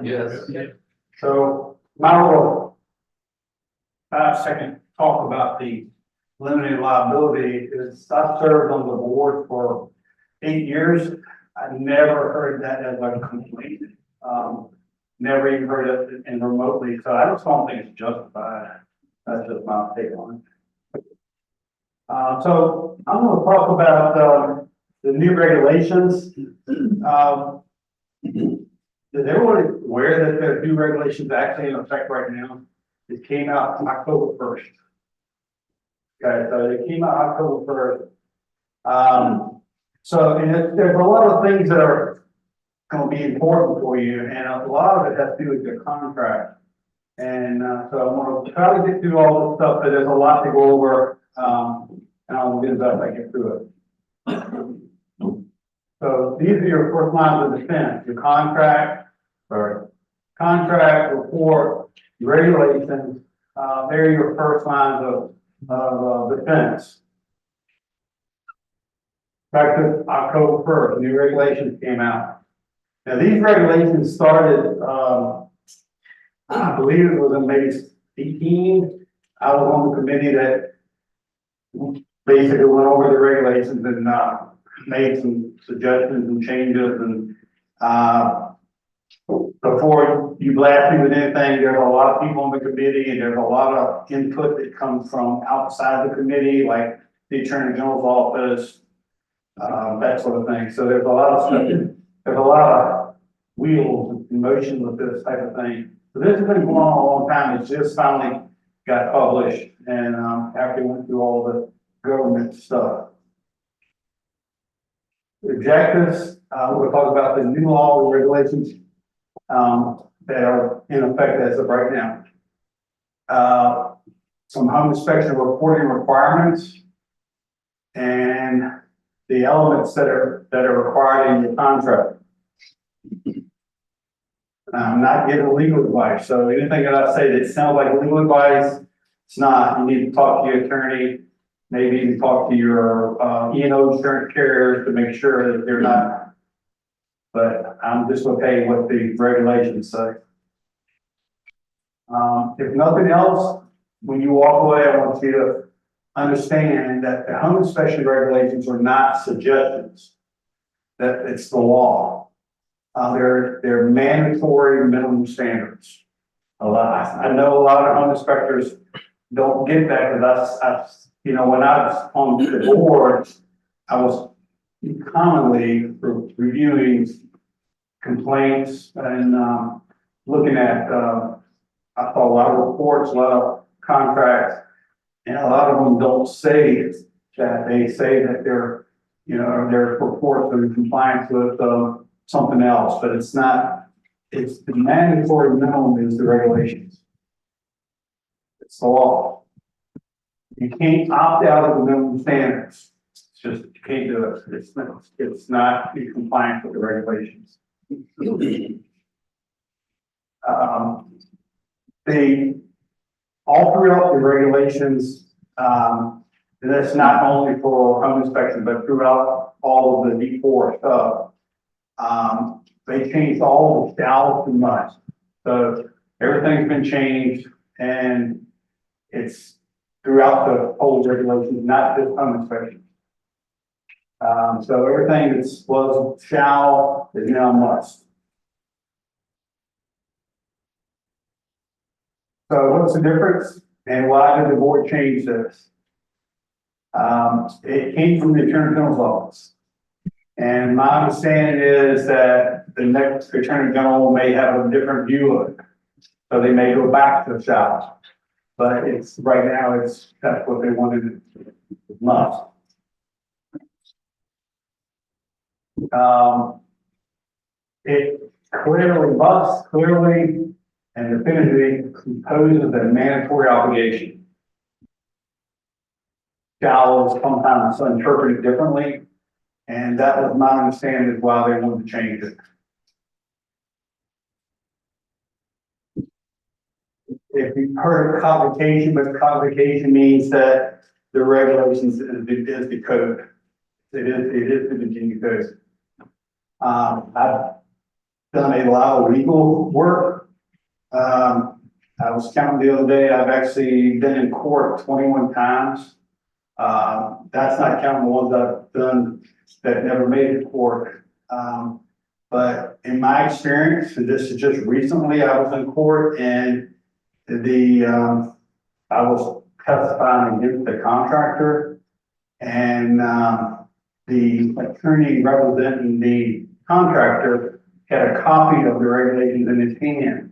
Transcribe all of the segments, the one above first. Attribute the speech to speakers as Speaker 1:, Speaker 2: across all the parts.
Speaker 1: Yes.
Speaker 2: So my role, 5 second talk about the limited liability is I served on the board for 8 years. I never heard that as a complaint. Never even heard it in remotely, so I just don't think it's justified. That's just my take on it. So I'm gonna talk about, the new regulations. Is everyone aware that there are new regulations actually in effect right now? It came out October 1st. Okay, so it came out October 1st. There's a lot of things that are gonna be important for you, and a lot of it has to do with your contract. And, so I'm gonna try to get through all this stuff, but there's a lot to go over, and I'll do the best I get through it. So these are your first lines of defense, your contract, report, regulations, they're your first lines of defense. Back to October 1st, new regulations came out. Now, these regulations started, I believe it was in maybe 18. I was on the committee that basically went over the regulations and, made some suggestions and changes and, before you blast me with anything, there's a lot of people on the committee and there's a lot of input that comes from outside the committee, like the Attorney General's office, that sort of thing. So there's a lot of stuff, there's a lot of wheels in motion with this type of thing. So this has been going on a long time. It just finally got published and, after we went through all the government stuff. The objectives, we'll talk about the new law and regulations that are in effect as of right now. Some home inspection reporting requirements and the elements that are required in your contract. I'm not giving legal advice, so anything that I say that sounds like legal advice, it's not. You need to talk to your attorney, maybe even talk to your E&O insurance carriers to make sure that they're not. But I'm just okay what the regulations say. If nothing else, when you walk away, I want you to understand that the home inspection regulations are not suggestions, that it's the law. They're mandatory minimum standards. I know a lot of home inspectors don't get that because you know, when I was on the board, I was commonly reviewing complaints and looking at, I saw a lot of reports, a lot of contracts, and a lot of them don't say that. They say that they're, you know, their reports are in compliance with something else, but it's not. It's the mandatory minimum is the regulations. It's the law. You can't opt out of the minimum standards. It's just, you can't do it. It's not in compliance with the regulations. All throughout the regulations, and that's not only for home inspection, but throughout all of the D4 stuff, they changed all the shalls and musts. So everything's been changed and it's throughout the whole regulations, not just home inspection. So everything that was shall is now must. So what's the difference and why did the board change this? It came from the Attorney General's office. And my understanding is that the next Attorney General may have a different view of it. So they may go back to the shall. But it's right now, that's what they wanted to must. It clearly and definitively imposes a mandatory obligation. Shall is sometimes interpreted differently, and that was my understanding why they wanted to change it. If you've heard of codification, but codification means that the regulations is the code. It is the Virginia code. done a lot of legal work. I was counting the other day, I've actually been in court 21 times. That's not counting the ones I've done that never made it to court. But in my experience, and this is just recently, I was in court and I was testifying against the contractor, and the attorney representing the contractor had a copy of the regulations in his hand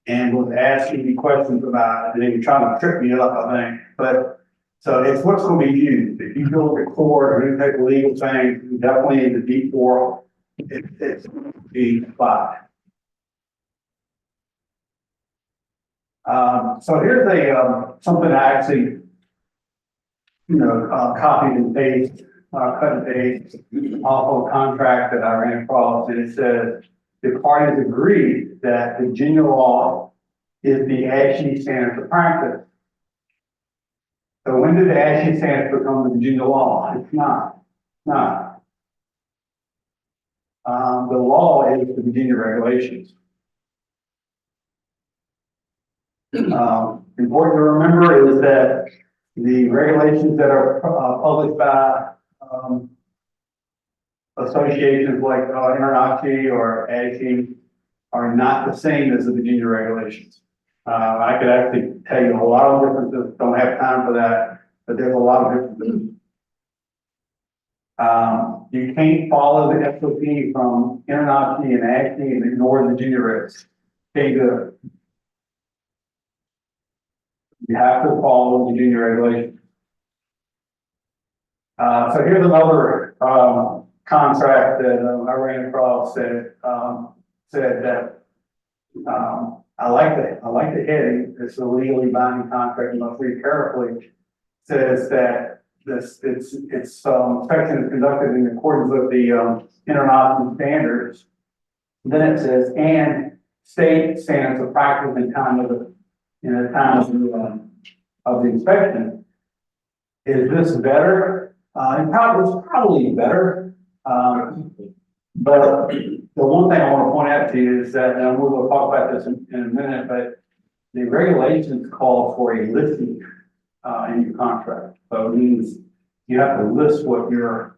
Speaker 2: and was asking me questions about it, and they were trying to trip me up, I think. But so it's what's going to be used. If you go to court or any type of legal thing, definitely in the deep world, it's the applied. So here's something I actually, copied and pasted, cut and paste off of a contract that I ran across, and it says the parties agreed that the Virginia law is the ASHE standard of practice. So when did the ASHE standard become the Virginia law? It's not. The law is the Virginia regulations. Important to remember is that the regulations that are published by associations like INTERNACHI or ASHE are not the same as the Virginia regulations. I could actually tell you a lot of differences, don't have time for that, but there's a lot of differences. You can't follow the SOP from INTERNACHI and ASHE and ignore the Virginia regs. Can't do it. You have to follow the Virginia regulations. So here's another contract that I ran across that said that I like the heading. It's a legally binding contract. You must read carefully. Says that inspection is conducted in accordance with the international standards. Then it says and state standards of practice in time of the inspection. Is this better? It's probably better. But the one thing I want to point out to you is that, and we'll talk about this in a minute, but the regulations call for a listing in your contract. So it means you have to list what you're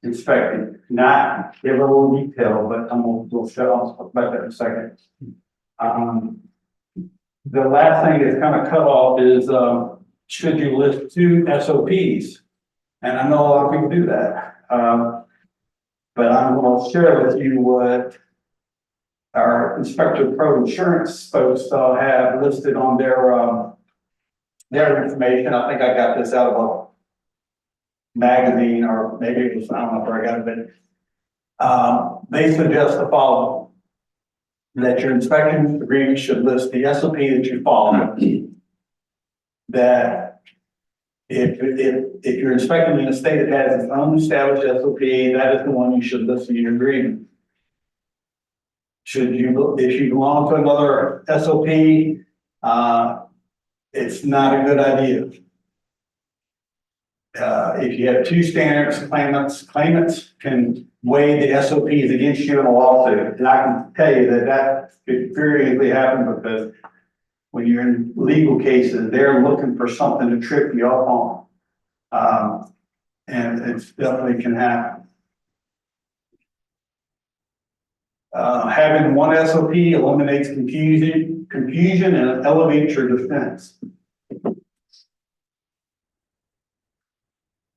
Speaker 2: inspecting, not give a little detail, but we'll talk about that in a second. The last thing that's kind of cut off is should you list 2 SOPs? And I know a lot of people do that. But I'm going to share with you what our Inspector Pro Insurance folks have listed on their information. I think I got this out of a magazine, or maybe it was, I don't know where I got it, but they suggest the following: that your inspection agreement should list the SOP that you follow, that if you're inspecting in a state that has its own established SOP, that is the one you should list in your agreement. If you belong to another SOP, it's not a good idea. If you have 2 standards, claimants can weigh the SOPs against you in a lawsuit. And I can tell you that could very easily happen, because when you're in legal cases, they're looking for something to trip you up on. And it definitely can happen. Having one SOP eliminates confusion and elevates your defense.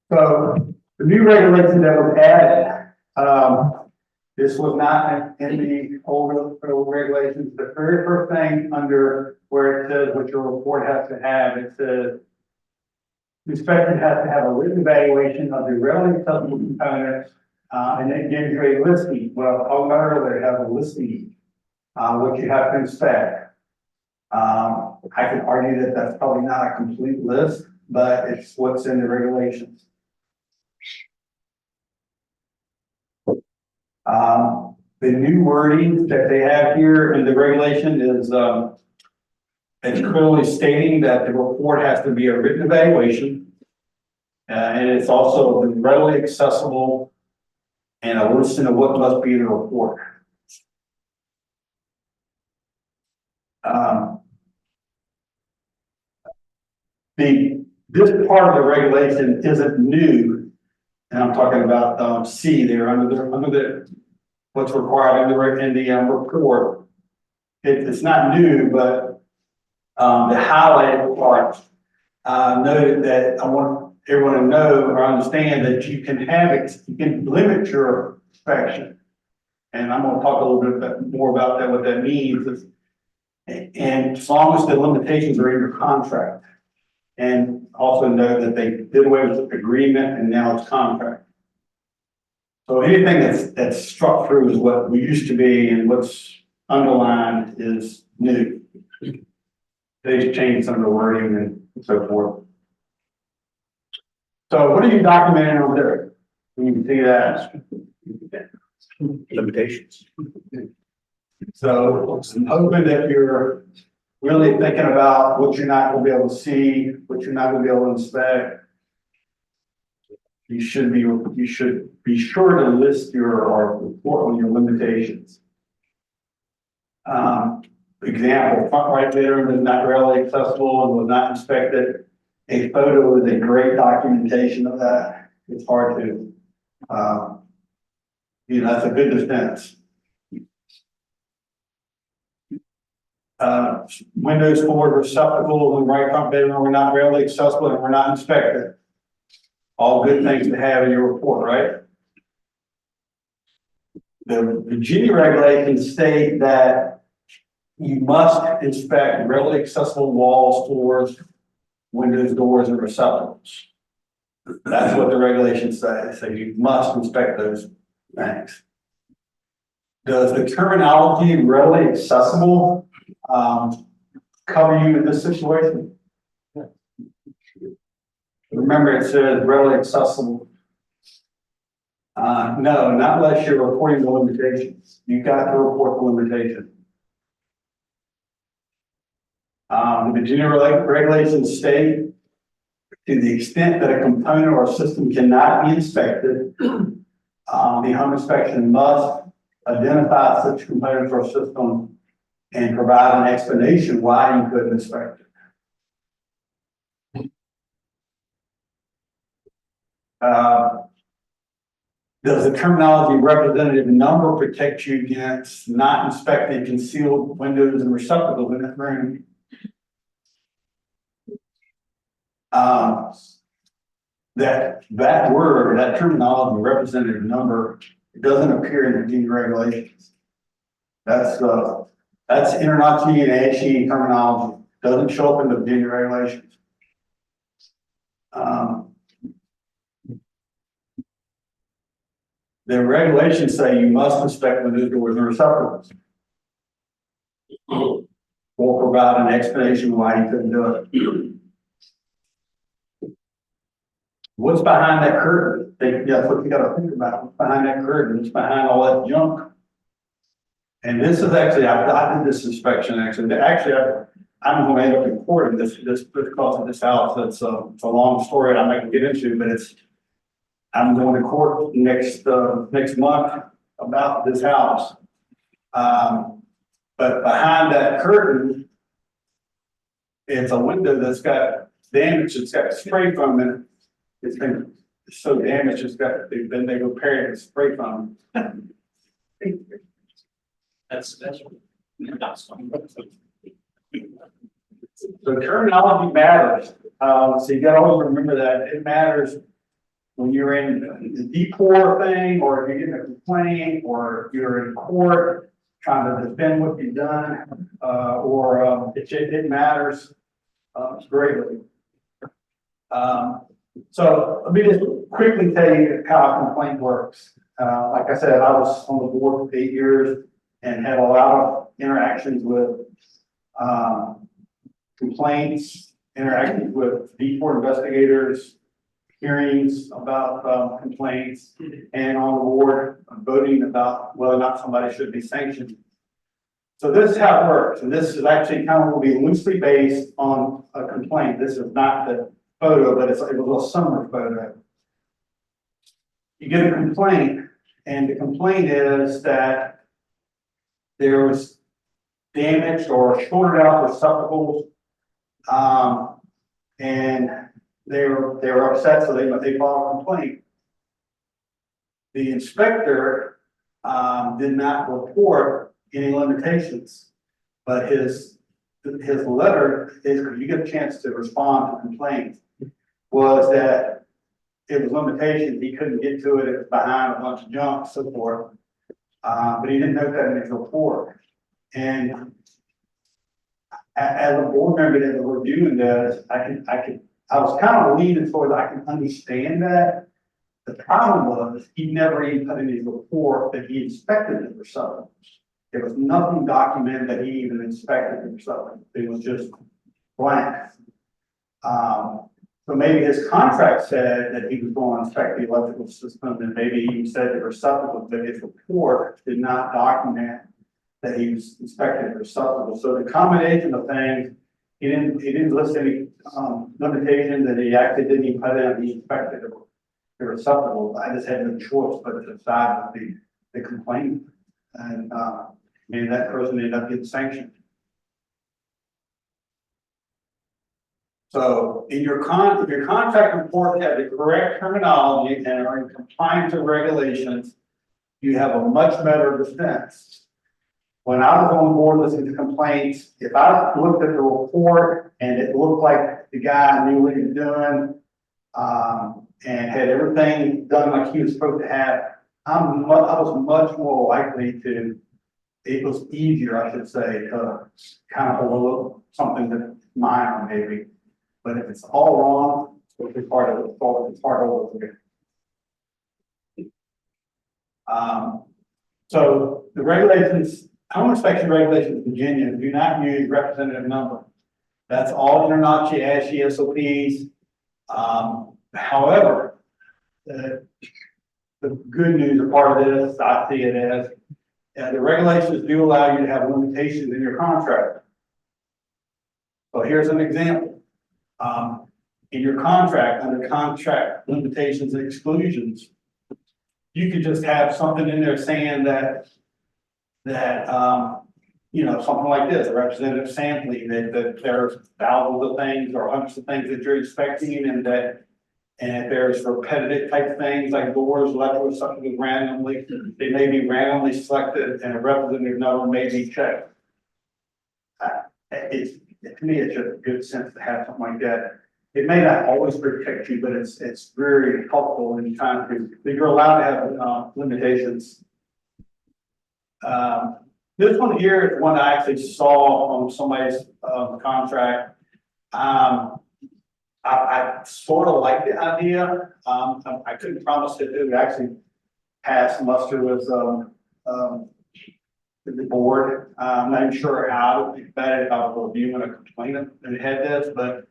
Speaker 2: So the new regulation that was added, this was not in the old regulations. The very first thing under where it says what your report has to have, it says the inspector has to have a written evaluation of the readily acceptable components, and it gives you a listing. What I was talking about earlier, it has a listing, what you have to inspect. I could argue that that's probably not a complete list, but it's what's in the regulations. The new wording that they have here in the regulation is it's clearly stating that the report has to be a written evaluation, and it's also readily accessible and a listing of what must be in the report. Um, this part of the regulation isn't new, and I'm talking about, C there, under the, what's required in the report. It's not new, but, the highlighted part, noted that I want everyone to know or understand that you can you can limit your inspection. And I'm gonna talk a little bit more about that, what that means. And as long as the limitations are in your contract. And also know that they did away with the agreement and now it's contract. So anything that's struck through is what we used to be, and what's underlined is new. They just changed some of the wording and so forth. So what are you documenting over there? You can see that.
Speaker 1: Limitations.
Speaker 2: So I'm hoping that you're really thinking about what you're not gonna be able to see, what you're not gonna be able to inspect. You should be sure to list or report on your limitations. Example, front right there is not readily accessible and was not inspected. A photo is a great documentation of that. It's hard to, that's a good defense. Windows for receptacles and right front bedroom were not readily accessible and were not inspected. All good things to have in your report, right? The Virginia regulations state that you must inspect readily accessible walls, floors, windows, doors, and receptacles. That's what the regulations say. They say you must inspect those things. Does the terminology readily accessible cover you in this situation? Remember, it says readily accessible. No, not unless you're reporting the limitations. You've got to report the limitation. The Virginia regulations state, to the extent that a component or system cannot be inspected, the home inspection must identify such component or system and provide an explanation why you couldn't inspect it. Does the terminology representative number protect you against not inspecting concealed windows and receptacles in that room? That word, that terminology, representative number, it doesn't appear in the Virginia regulations. That's Internet and ASHE terminology. Doesn't show up in the Virginia regulations. The regulations say you must inspect windows, doors, and receptacles, or provide an explanation why you couldn't do it. What's behind that curtain? That's what you got to think about. What's behind that curtain? What's behind all that junk? And this is actually, I did this inspection actually. I'm going to end up recording this because of this house. It's a long story I'm not going to get into, but I'm going to court next month about this house. But behind that curtain, it's a window that's got damage. It's got spray foam in it. It's been so damaged. They repaired it with spray foam.
Speaker 1: That's
Speaker 2: So terminology matters. So you got to always remember that it matters when you're in the D4 thing, or if you're getting a complaint, or you're in court trying to defend what you've done, it matters greatly. So let me just quickly tell you how a complaint works. Like I said, I was on the board for 8 years and had a lot of interactions with complaints, interactions with D4 investigators, hearings about complaints, and on the board voting about whether or not somebody should be sanctioned. So this is how it works, and this is actually kind of will be loosely based on a complaint. This is not the photo, but it was a summary photo. You get a complaint, and the complaint is that there was damaged or shorted out receptacles. And they were upset, so they filed a complaint. The inspector did not report any limitations, but his letter is, because you get a chance to respond to complaints, was that it was limitations, he couldn't get to it, it was behind a bunch of junk, so forth. But he didn't note that in his report. And as a board member that was reviewing this, I was kind of leaning towards I can understand that. The problem was he never even put in his report that he inspected it for substance. There was nothing documented that he even inspected it for substance. It was just blank. So maybe his contract said that he was going to inspect the electrical system, and maybe he said there were substance, but his report did not document that he was inspecting for substance. So the combination of things, he didn't list any limitations, that he actually didn't even put in, he inspected it. They were acceptable. I just had no choice but to decide with the complaint, and maybe that person ended up getting sanctioned. So in your if your contract report has the correct terminology and are in compliance with regulations, you have a much better defense. When I was on board listening to complaints, if I looked at the report and it looked like the guy knew what he was doing, and had everything done like he was supposed to have, I was much more likely to, it was easier, I should say, to kind of overlook something that's minor maybe. But if it's all wrong, it'll be part of the fault, it's part of it. So the regulations, home inspection regulations in Virginia do not use representative number. That's all InterNACHI, ASHI, SOPs. However, the good news or part of this, I see it as, the regulations do allow you to have limitations in your contract. So here's an example. In your contract, under contract limitations and exclusions, you could just have something in there saying that you know, something like this, a representative sampling, that there's thousands of things or hundreds of things that you're expecting, and if there's repetitive type things like doors, electrical, something randomly, they may be randomly selected and a representative number may be checked. To me, it's just a good sense to have something like that. It may not always protect you, but it's very helpful in trying to, you're allowed to have limitations. This one here is one I actually saw on somebody's contract. I sort of like the idea. I couldn't promise it would actually pass muster with the board. I'm not even sure how I would think about it if I was reviewing a complaint and had this, but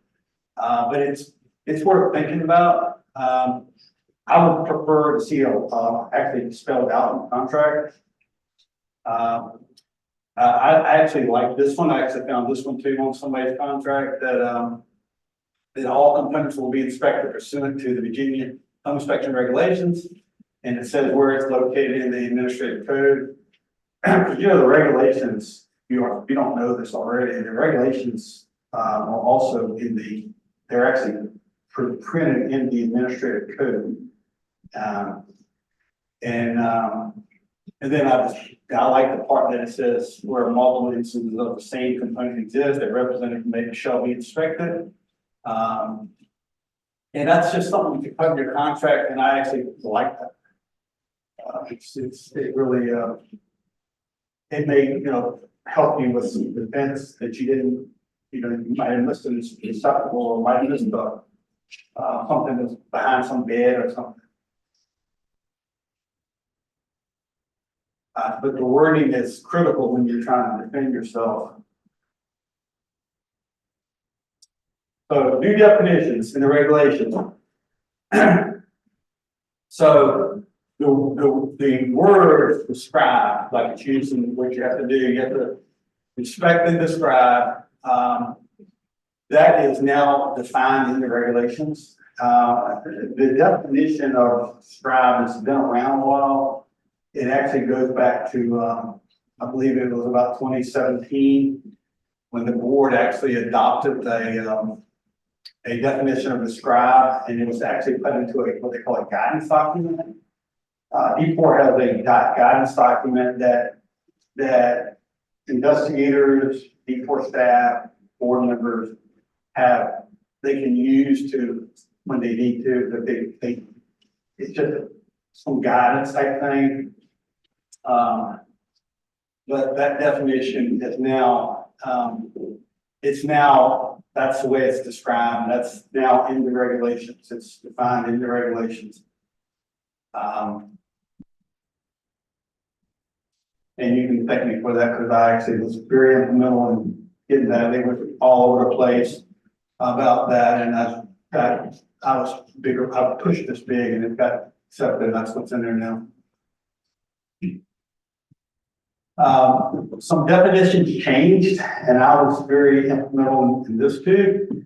Speaker 2: it's worth thinking about. I would prefer to see it actually spelled out in the contract. I actually like this one. I actually found this one too on somebody's contract, that all components will be inspected pursuant to the Virginia home inspection regulations, and it says where it's located in the administrative code. Because you know the regulations, you don't know this already. The regulations are also they're actually printed in the administrative code, and then I like the part that it says where multiple instances of the same component exist, that representative shall be inspected. And that's just something you can put in your contract, and I actually like that. It really it may help you with some defense that you didn't, you might have missed an acceptable, or might have missed something that's behind some bed or something. But the wording is critical when you're trying to defend yourself. So new definitions in the regulations. So the word describe, like it's used in what you have to do, you have to inspect and describe. That is now defined in the regulations. The definition of describe has been around a while. It actually goes back to I believe it was about 2017, when the board actually adopted a definition of describe, and it was actually put into what they call a guidance document. E4 has a guidance document that investigators, E4 staff, board members they can use to, when they need to, that it's just some guidance type thing. But that definition is now, that's the way it's described. That's now in the regulations. It's defined in the regulations. And you can thank me for that, because I actually was very instrumental in getting that. They were all over the place about that, and I was bigger. I pushed this big, and it got accepted. That's what's in there now. Some definitions changed, and I was very instrumental in this too.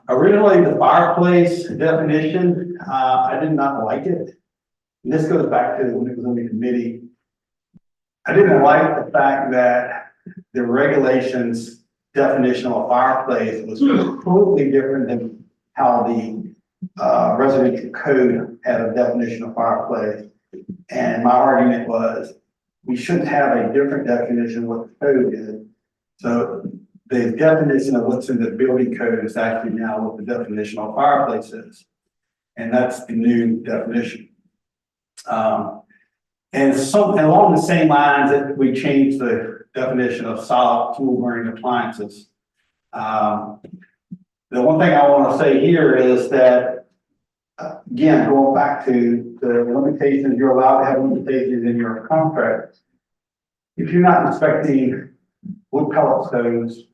Speaker 2: Originally, the fireplace definition, I did not like it. And this goes back to when it was on the committee. I didn't like the fact that the regulations definition of a fireplace was completely different than how the residential code had a definition of fireplace. And my argument was, we shouldn't have a different definition of what the code is. So the definition of what's in the building code is actually now what the definition of fireplace is. And that's the new definition. And along the same lines that we changed the definition of solid fuel burning appliances. The one thing I want to say here is that, again, going back to the limitations, you're allowed to have limitations in your contract. If you're not inspecting wood pellet stoves,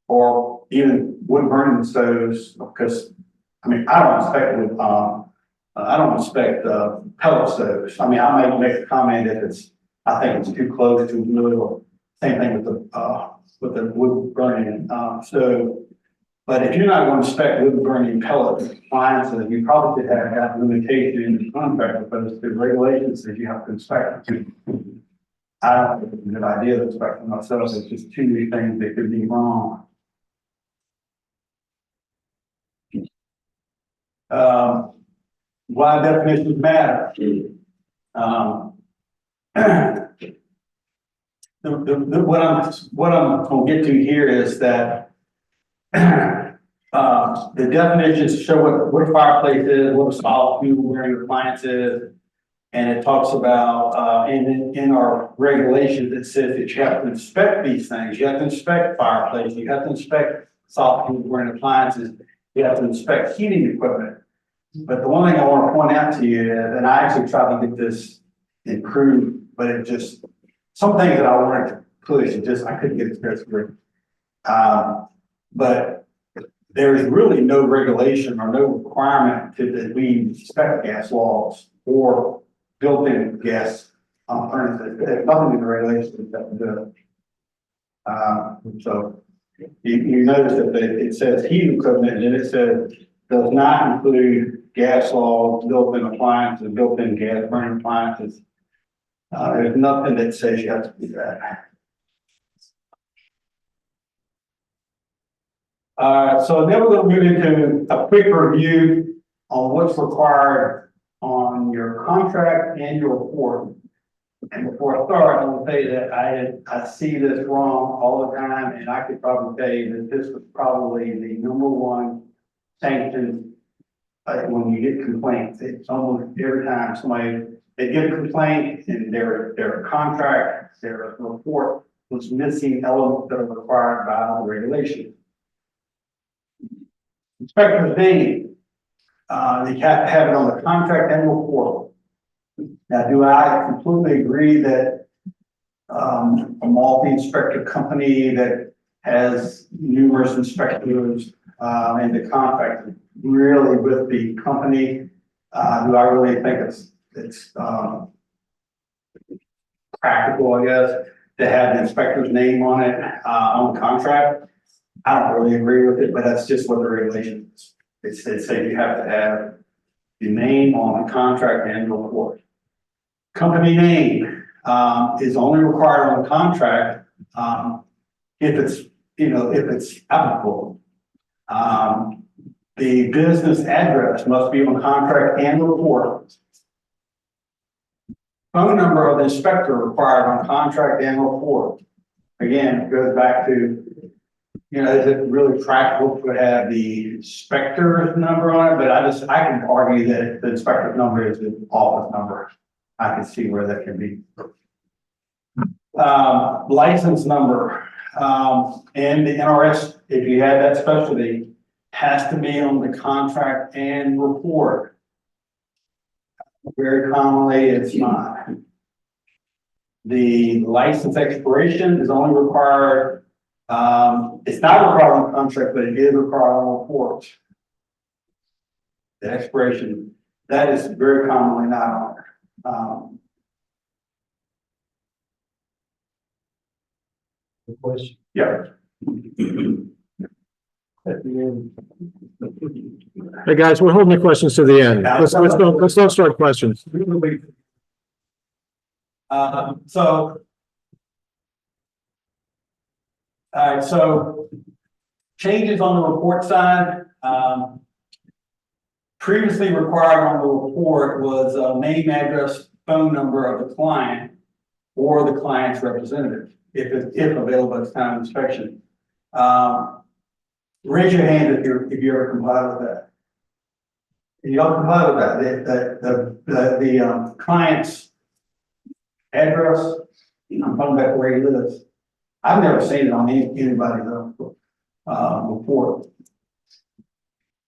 Speaker 2: or even wood burning stoves, because I mean, I don't inspect pellet stoves. I mean, I might make a comment if I think it's too close to wood, or same thing with the wood burning stove. But if you're not going to inspect wood burning pellet appliances, you probably should have that limitation in the contract, because the regulations says you have to inspect. I don't think it's a good idea to inspect them myself. It's just too many things that could be wrong. Why definitions matter. What I'm going to get to here is that the definitions show what a fireplace is, what a solid fuel burning appliance is, and it talks about in our regulations it says that you have to inspect these things. You have to inspect fireplaces. You have to inspect solid fuel burning appliances. You have to inspect heating equipment. But the one thing I want to point out to you is, and I actually tried to get this improved, but it just, some things that I wanted to push, I couldn't get it to through. But there is really no regulation or no requirement that we inspect gas logs or built-in gas furnaces. There's nothing in the regulations that do it. So you notice that it says heating equipment, and it says does not include gas logs, built-in appliances, built-in gas burning appliances. There's nothing that says you have to do that. So then we're going to move into a quick review on what's required on your contract and your report. And before I start, I want to say that I see this wrong all the time, and I could probably tell you that this was probably the #1 sanction when you get complaints. It's almost every time they get a complaint and their contract, their report was missing elements that are required by the regulation. Inspector's name, they have to have it on the contract and report. Now, do I completely agree that a multi-inspector company that has numerous inspectors and the contract really with the company, do I really think it's practical, I guess, to have the inspector's name on it on the contract? I don't really agree with it, but that's just what the regulations. It say you have to have the name on the contract and report. Company name, is only required on the contract, if it's, if it's applicable. The business address must be on contract and report. Phone number of the inspector required on contract and report. Again, it goes back to, is it really practical to have the inspector's number on it? But I can argue that the inspector's number is the office number. I can see where that can be. License number, and the NRS, if you had that specialty, has to be on the contract and report. Very commonly, it's not. The license expiration is only required, it's not required on the contract, but it is required on report. The expiration, that is very commonly not on there.
Speaker 1: Question.
Speaker 2: Yeah.
Speaker 1: Hey, guys, we're holding the questions to the end. Let's don't start questions.
Speaker 2: All right, so changes on the report side, previously required on the report was a name, address, phone number of the client or the client's representative, if available at the time of inspection. Raise your hand if you ever comply with that. If you don't comply with that, the client's address, I'm talking about where he lives. I've never seen it on anybody's report.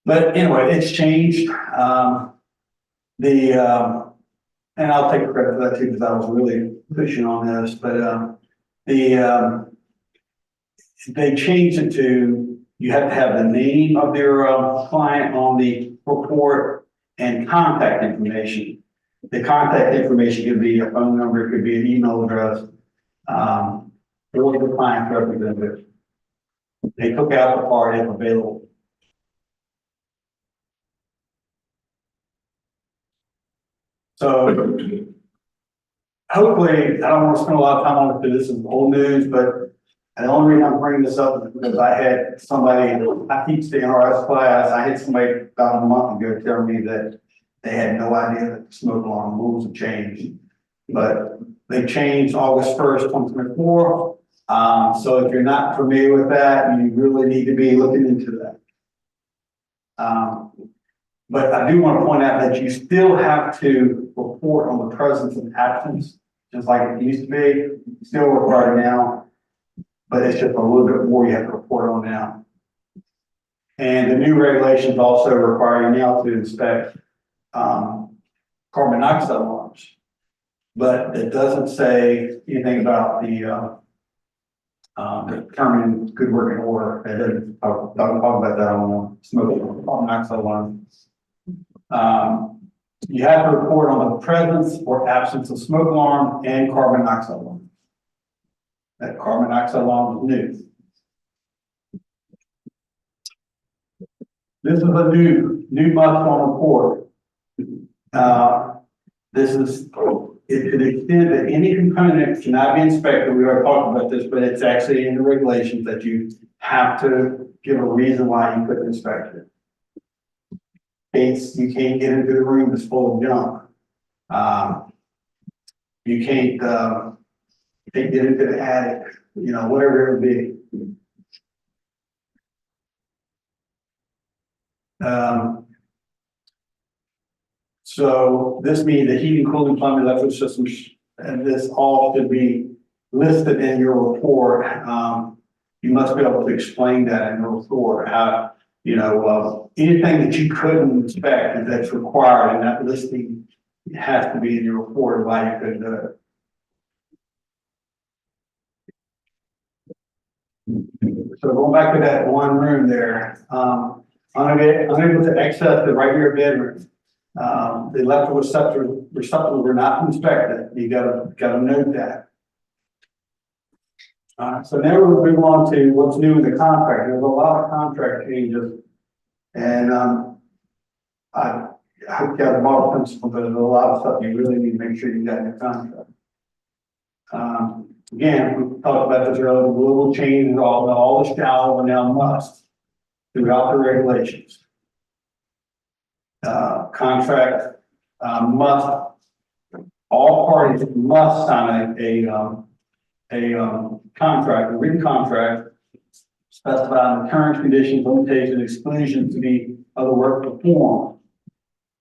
Speaker 2: But anyway, it's changed. And I'll take credit for that too, because I was really pushing on this, but they changed it to, you have to have the name of their client on the report and contact information. The contact information could be a phone number, it could be an email address, or the client's representative. They took out the part if available. So hopefully, I don't want to spend a lot of time on it because this is old news, but the only reason I'm bringing this up is because I had somebody, I teach the NRS class, I had somebody about a month ago tell me that they had no idea that the smoke alarm rules have changed. But they changed August 1st, 2024. So if you're not familiar with that, you really need to be looking into that. But I do want to point out that you still have to report on the presence and absence, just like it used to be, still required now, but it's just a little bit more you have to report on now. And the new regulations also require you now to inspect carbon monoxide alarms, but it doesn't say anything about the determining good working order. It doesn't talk about that on smoke carbon monoxide alarm. You have to report on the presence or absence of smoke alarm and carbon monoxide alarm. That carbon monoxide alarm is new. This is a new must on report. This is, to the extent that any component cannot be inspected, we already talked about this, but it's actually in the regulations that you have to give a reason why you couldn't inspect it. You can't get into the room that's full of junk. You can't get into the attic, whatever it would be. So this means the heating, cooling, plumbing, electrical systems, and this all should be listed in your report. You must be able to explain that in your report, how, anything that you couldn't inspect that's required in that listing has to be in your report why you couldn't do it. So going back to that one room there, unable to access the regular bedroom. The electrical receptacles were not inspected. You gotta note that. So now we'll move on to what's new in the contract. There's a lot of contract changes, and I hope you have the model principle, but there's a lot of stuff you really need to make sure you got in your contract. Again, we talked about this earlier, the global change, all the shall are now must throughout the regulations. Contract, must, all parties must sign a contract, a written contract, specifying the terms, conditions, limitations, exclusions to be of the work performed.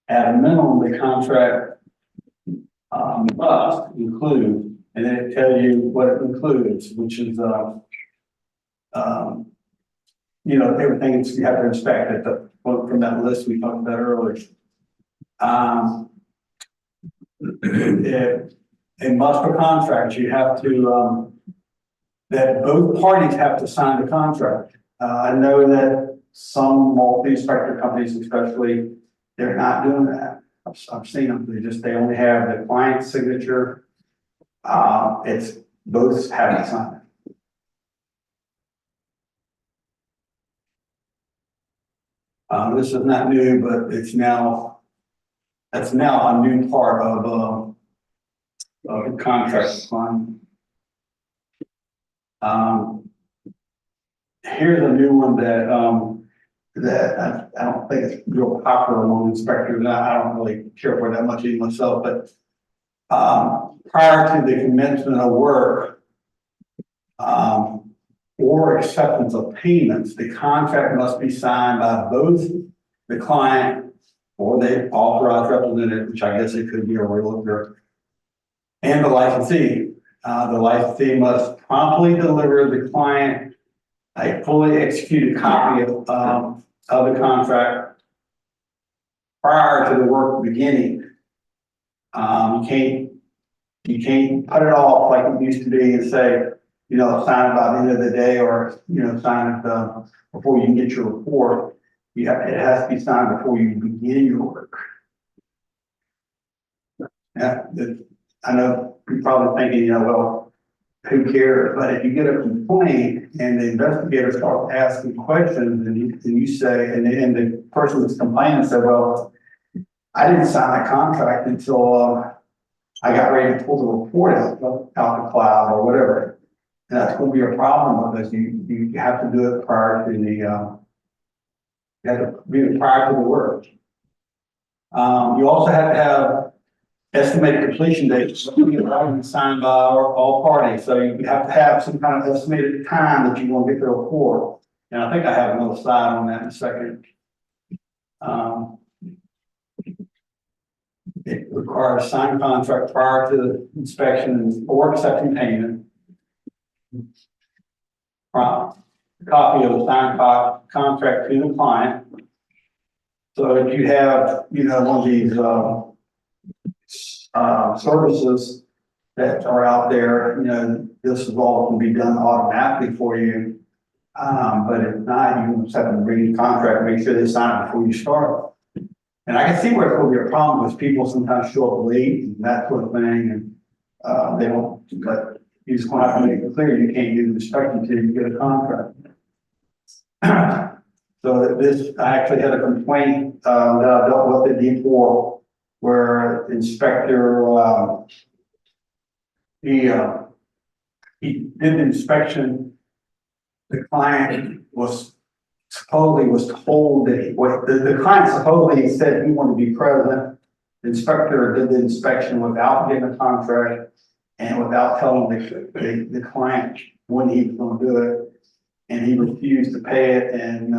Speaker 2: At a minimum, the contract must include, and then it tells you what it includes, which is you know, everything that you have to inspect at the from that list we talked about earlier. A must for contract, you have to that both parties have to sign the contract. I know that some multi-inspector companies, especially, they're not doing that. I've seen them. They only have the client's signature. It's both have to sign it. This is not new, but that's now a new part of the contract. Here's a new one that I don't think it's real popular among inspectors. I don't really care for that much even myself, but prior to the commencement of work or acceptance of payments, the contract must be signed by both the client or the authorized representative, which I guess it could be a realtor, and the licensee. The licensee must promptly deliver the client a fully executed copy of the contract prior to the work beginning. You can't put it off like it used to be and say, you know, sign it by the end of the day, or, you know, sign it before you can get your report. It has to be signed before you begin your work. Yeah, I know you're probably thinking, you know, well, who cares? But if you get a complaint and the investigator starts asking questions, and you say, and the person that's complaining said, well, I didn't sign a contract until I got ready to pull the report out the cloud or whatever. And that's going to be a problem because you have to do it prior to the you have to do it prior to the work. You also have to have estimated completion dates signed by all parties. So you have to have some kind of estimated time that you're going to get the report. And I think I have another slide on that in a second. It requires a signed contract prior to the inspection or accepting payment. Copy of the signed contract to the client. So if you have, you know, one of these services that are out there, you know, this is all can be done automatically for you. But if not, you just have to bring the contract, make sure they sign it before you start. And I can see where it could be a problem because people sometimes show up late and that sort of thing, and they don't. But you just want to have to make it clear you can't do the inspection until you get a contract. So this, I actually had a complaint that I dealt with at D4, where inspector he did the inspection. The client was told that the client supposedly said he wanted to be present. The inspector did the inspection without getting a contract and without telling the client when he was going to do it. And he refused to pay it. And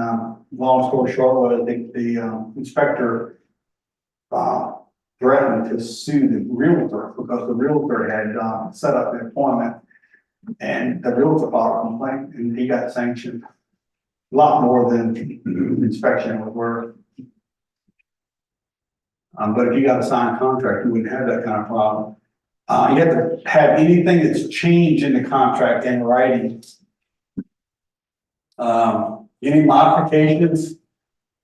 Speaker 2: long story short was the inspector threatened to sue the realtor because the realtor had set up the appointment, and the realtor filed a complaint, and he got sanctioned a lot more than the inspection was worth. But if you got a signed contract, you wouldn't have that kind of problem. You have to have anything that's changed in the contract in writing. Any modifications,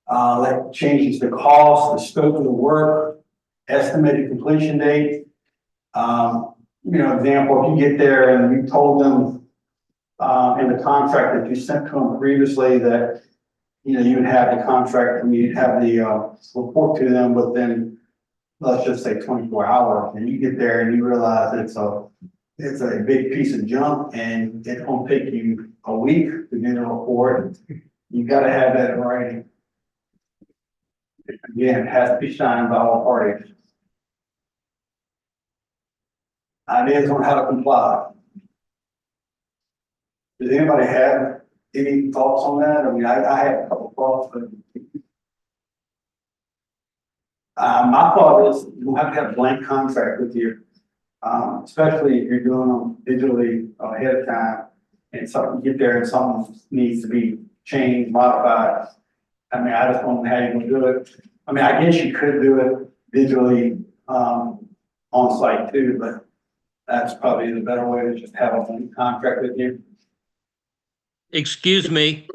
Speaker 2: that changes the cost, the scope of the work, estimated completion date. You know, example, if you get there and you told them in the contract that you sent to them previously that, you would have the contract, you'd have the, report to them within, let's just say 24 hours, and you get there and you realize it's a big piece of junk and it's gonna take you a week to get a report. You gotta have that in writing. Again, it has to be signed by all parties. Ideas on how to comply. Does anybody have any thoughts on that? I mean, I have a couple thoughts, but my thought is you have to have a blank contract with you, especially if you're doing them digitally ahead of time and something get there and something needs to be changed, modified. I mean, I just don't know how you're gonna do it. I mean, I guess you could do it digitally on site too, but that's probably the better way to just have a blank contract with you.
Speaker 3: Excuse me.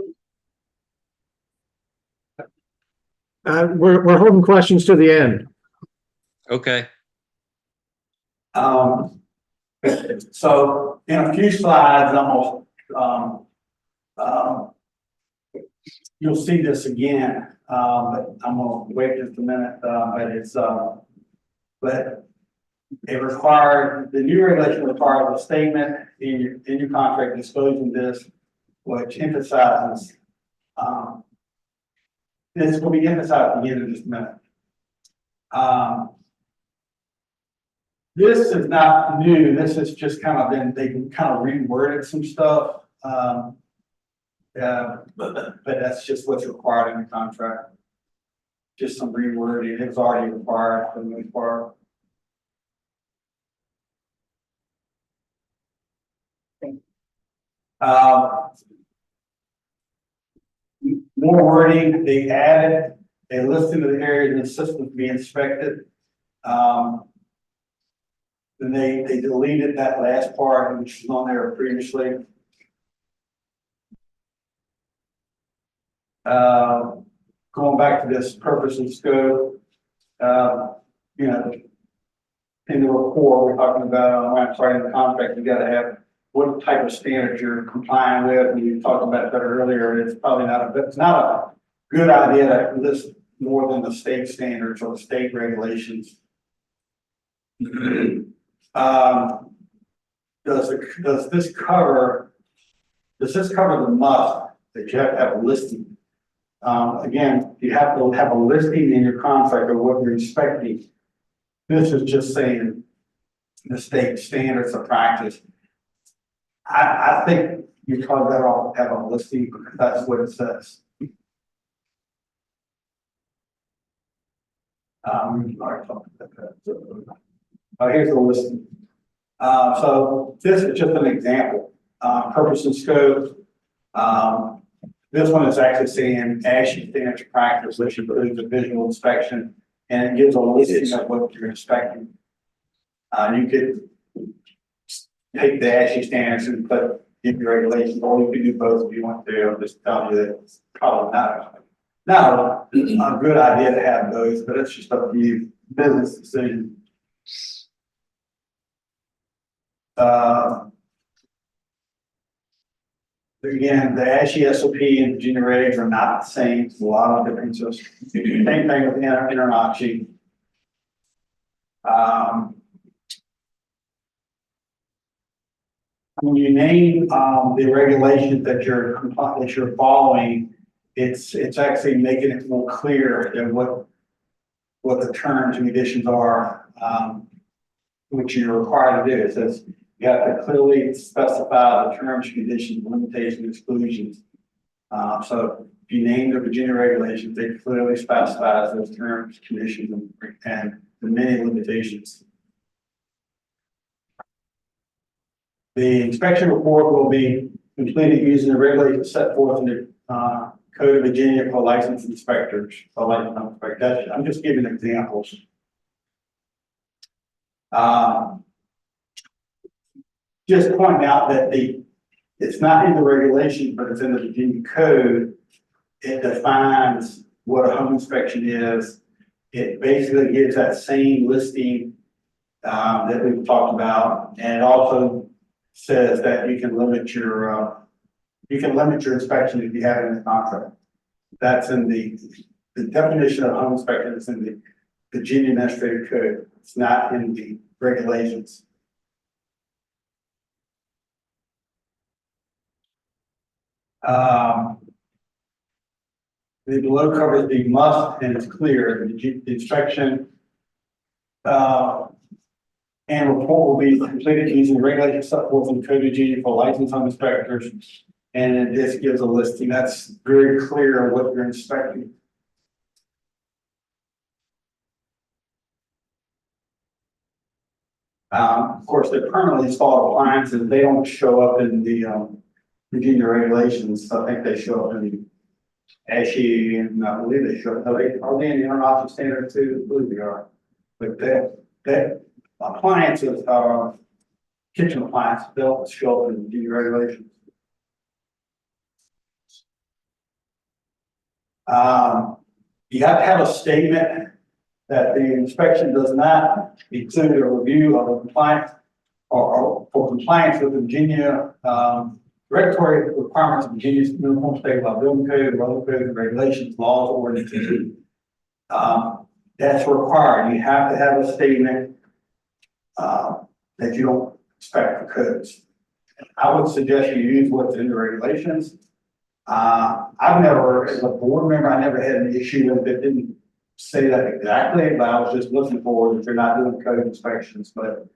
Speaker 1: We're holding questions to the end.
Speaker 3: Okay.
Speaker 2: So in a few slides, you'll see this again, but I'm gonna wait just a minute, but it required, the new regulation requires a statement in your contract disclosing this, which emphasizes, this will be emphasized again in just a minute. This is not new. This is just kind of been, they kind of reworded some stuff. But that's just what's required in the contract. Just some rewording. It was already required for the most part. More wording, they added a listing of the areas in the system to be inspected. Then they deleted that last part, which was on there previously. Going back to this purpose and scope, you know, in the report, we're talking about, when I'm starting the contract, you gotta have what type of standards you're complying with, and you talked about that earlier. It's probably it's not a good idea to list more than the state standards or the state regulations. Does this cover the must that you have to have a listing? Again, you have to have a listing in your contract of what you're inspecting. This is just saying the state standards of practice. I think you're probably better off having a listing because that's what it says. Here's the listing. So this is just an example. Purpose and scope. This one is actually saying ASHI standards of practice, which includes a visual inspection, and it gives a listing of what you're inspecting. You could take the ASHI standards and put in your regulations, or you can do both if you want to. I'm just telling you that it's probably not a good idea to have those, but it's just up to you. Business decision. Again, the ASHI SOP and Virginia regs are not the same. There's a lot of differences. Same thing with InterNACHI. When you name the regulations that you're following, it's actually making it more clear than what the terms and conditions are, which you're required to do. It says you have to clearly specify the terms, conditions, limitations, exclusions. So if you name the Virginia regulations, they clearly specify those terms, conditions, and the many limitations. The inspection report will be completed using the regulations set forth in the Code of Virginia for licensed inspectors. I'm just giving examples. Just pointing out that it's not in the regulation, but it's in the Virginia Code. It defines what a home inspection is. It basically gives that same listing that we've talked about, and it also says that you can limit your inspection if you have it in the contract. That's in the definition of home inspection is in the Virginia Administrative Code. It's not in the regulations. The below covers the must and it's clear. The inspection and report will be completed using regulations set forth in the Code of Virginia for licensed home inspectors. And this gives a listing. That's very clear on what you're inspecting. Of course, the permanently installed appliances, they don't show up in the Virginia regulations. I think they show up in the ASHE, and I believe they show up. Are they in the international standard too? I believe they are. But that appliances are kitchen appliances. They'll show up in the Virginia regulations. You have to have a statement that the inspection does not include a review of a compliance or for compliance with the Virginia regulatory requirements of Virginia's Uniform State Law Building Code, other codes and regulations, laws, ordinances. That's required. You have to have a statement that you don't inspect for codes. I would suggest you use what's in the regulations. I've never, as a board member, I never had an issue with it. Didn't say that exactly, but I was just looking for if you're not doing code inspections, but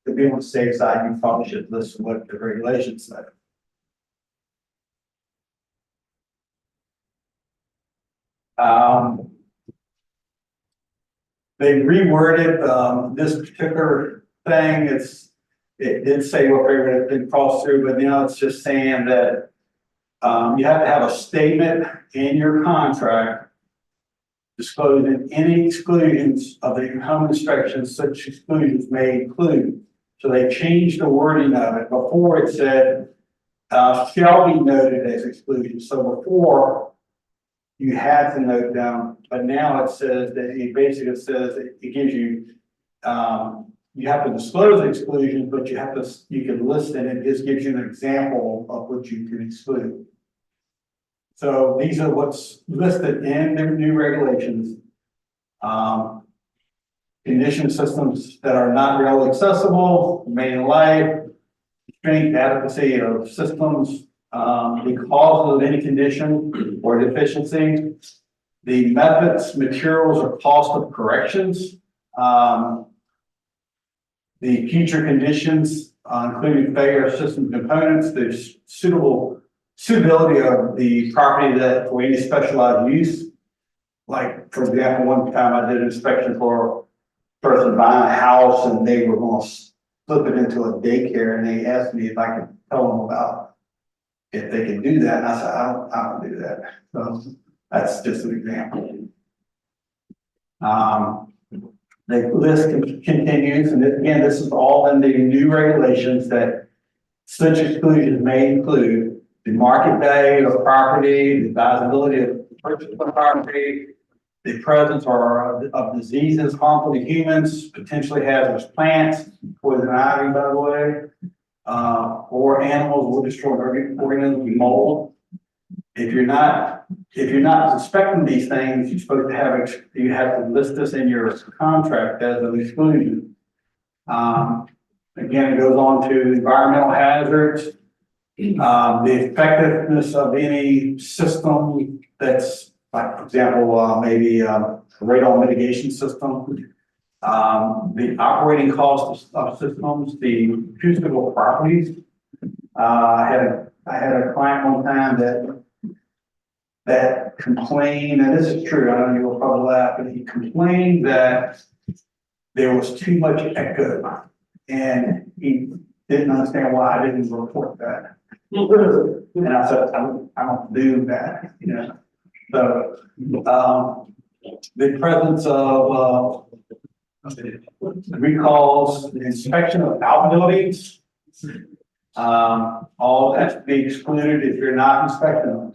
Speaker 2: to be on the safe side, you probably should listen to what the regulations say. They reworded this particular thing. It did say what had been crossed through, but now it's just saying that you have to have a statement in your contract disclosing any exclusions of the home inspection such exclusions may include. So they changed the wording of it. Before it said shall be noted as exclusions. So before you had to note down, but now it says that it basically says it gives you you have to disclose exclusions, but you can list it. It just gives you an example of what you can exclude. So these are what's listed in the new regulations. Condition systems that are not rail accessible, main life, strength, adequacy of systems, the cause of any condition or deficiency, the methods, materials, or cost of corrections, the future conditions, including failure of system components, the suitability of the property that for any specialized use. Like, for example, one time I did an inspection for a person buying a house and they were going to flip it into a daycare, and they asked me if I could tell them about if they could do that. And I said, I don't do that. So that's just an example. The list continues, and again, this is all in the new regulations that such exclusions may include the market value of property, the advisability of purchase of property, the presence of diseases harmful to humans, potentially hazardous plants, poison ivy, by the way, or animals will destroy organisms, mold. If you're not inspecting these things, you're supposed to you have to list this in your contract as an exclusion. Again, it goes on to environmental hazards, the effectiveness of any system that's, like, for example, maybe a radon mitigation system, the operating cost of systems, the acoustical properties. I had a client one time that complained, and this is true, I know you'll probably laugh, but he complained that there was too much echo, and he didn't understand why I didn't report that. And I said, I don't do that, you know. So the presence of recalls, the inspection of outbuildings, all that to be excluded if you're not inspecting them.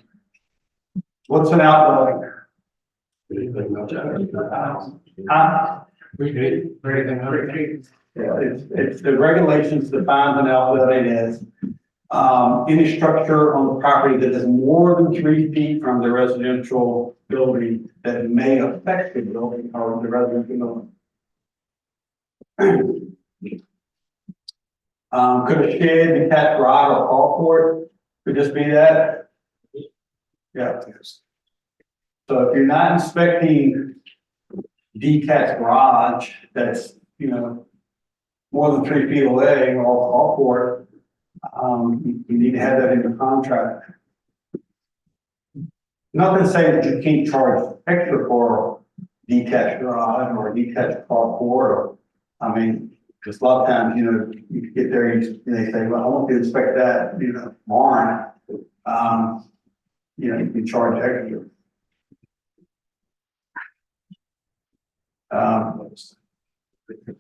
Speaker 2: What's an outbuilding? It's the regulations define an outbuilding as Any structure on the property that is more than 3 feet from the residential building that may affect the building or the residential building. Could a shed, detached garage or carport, could this be that? Yeah. So if you're not inspecting detached garage that's, more than 3 feet away or carport, you need to have that in your contract. Nothing saying that you can't charge extra for detached garage or detached carport, or, because a lot of times, you get there and they say, well, I want to inspect that, barn. You can charge extra.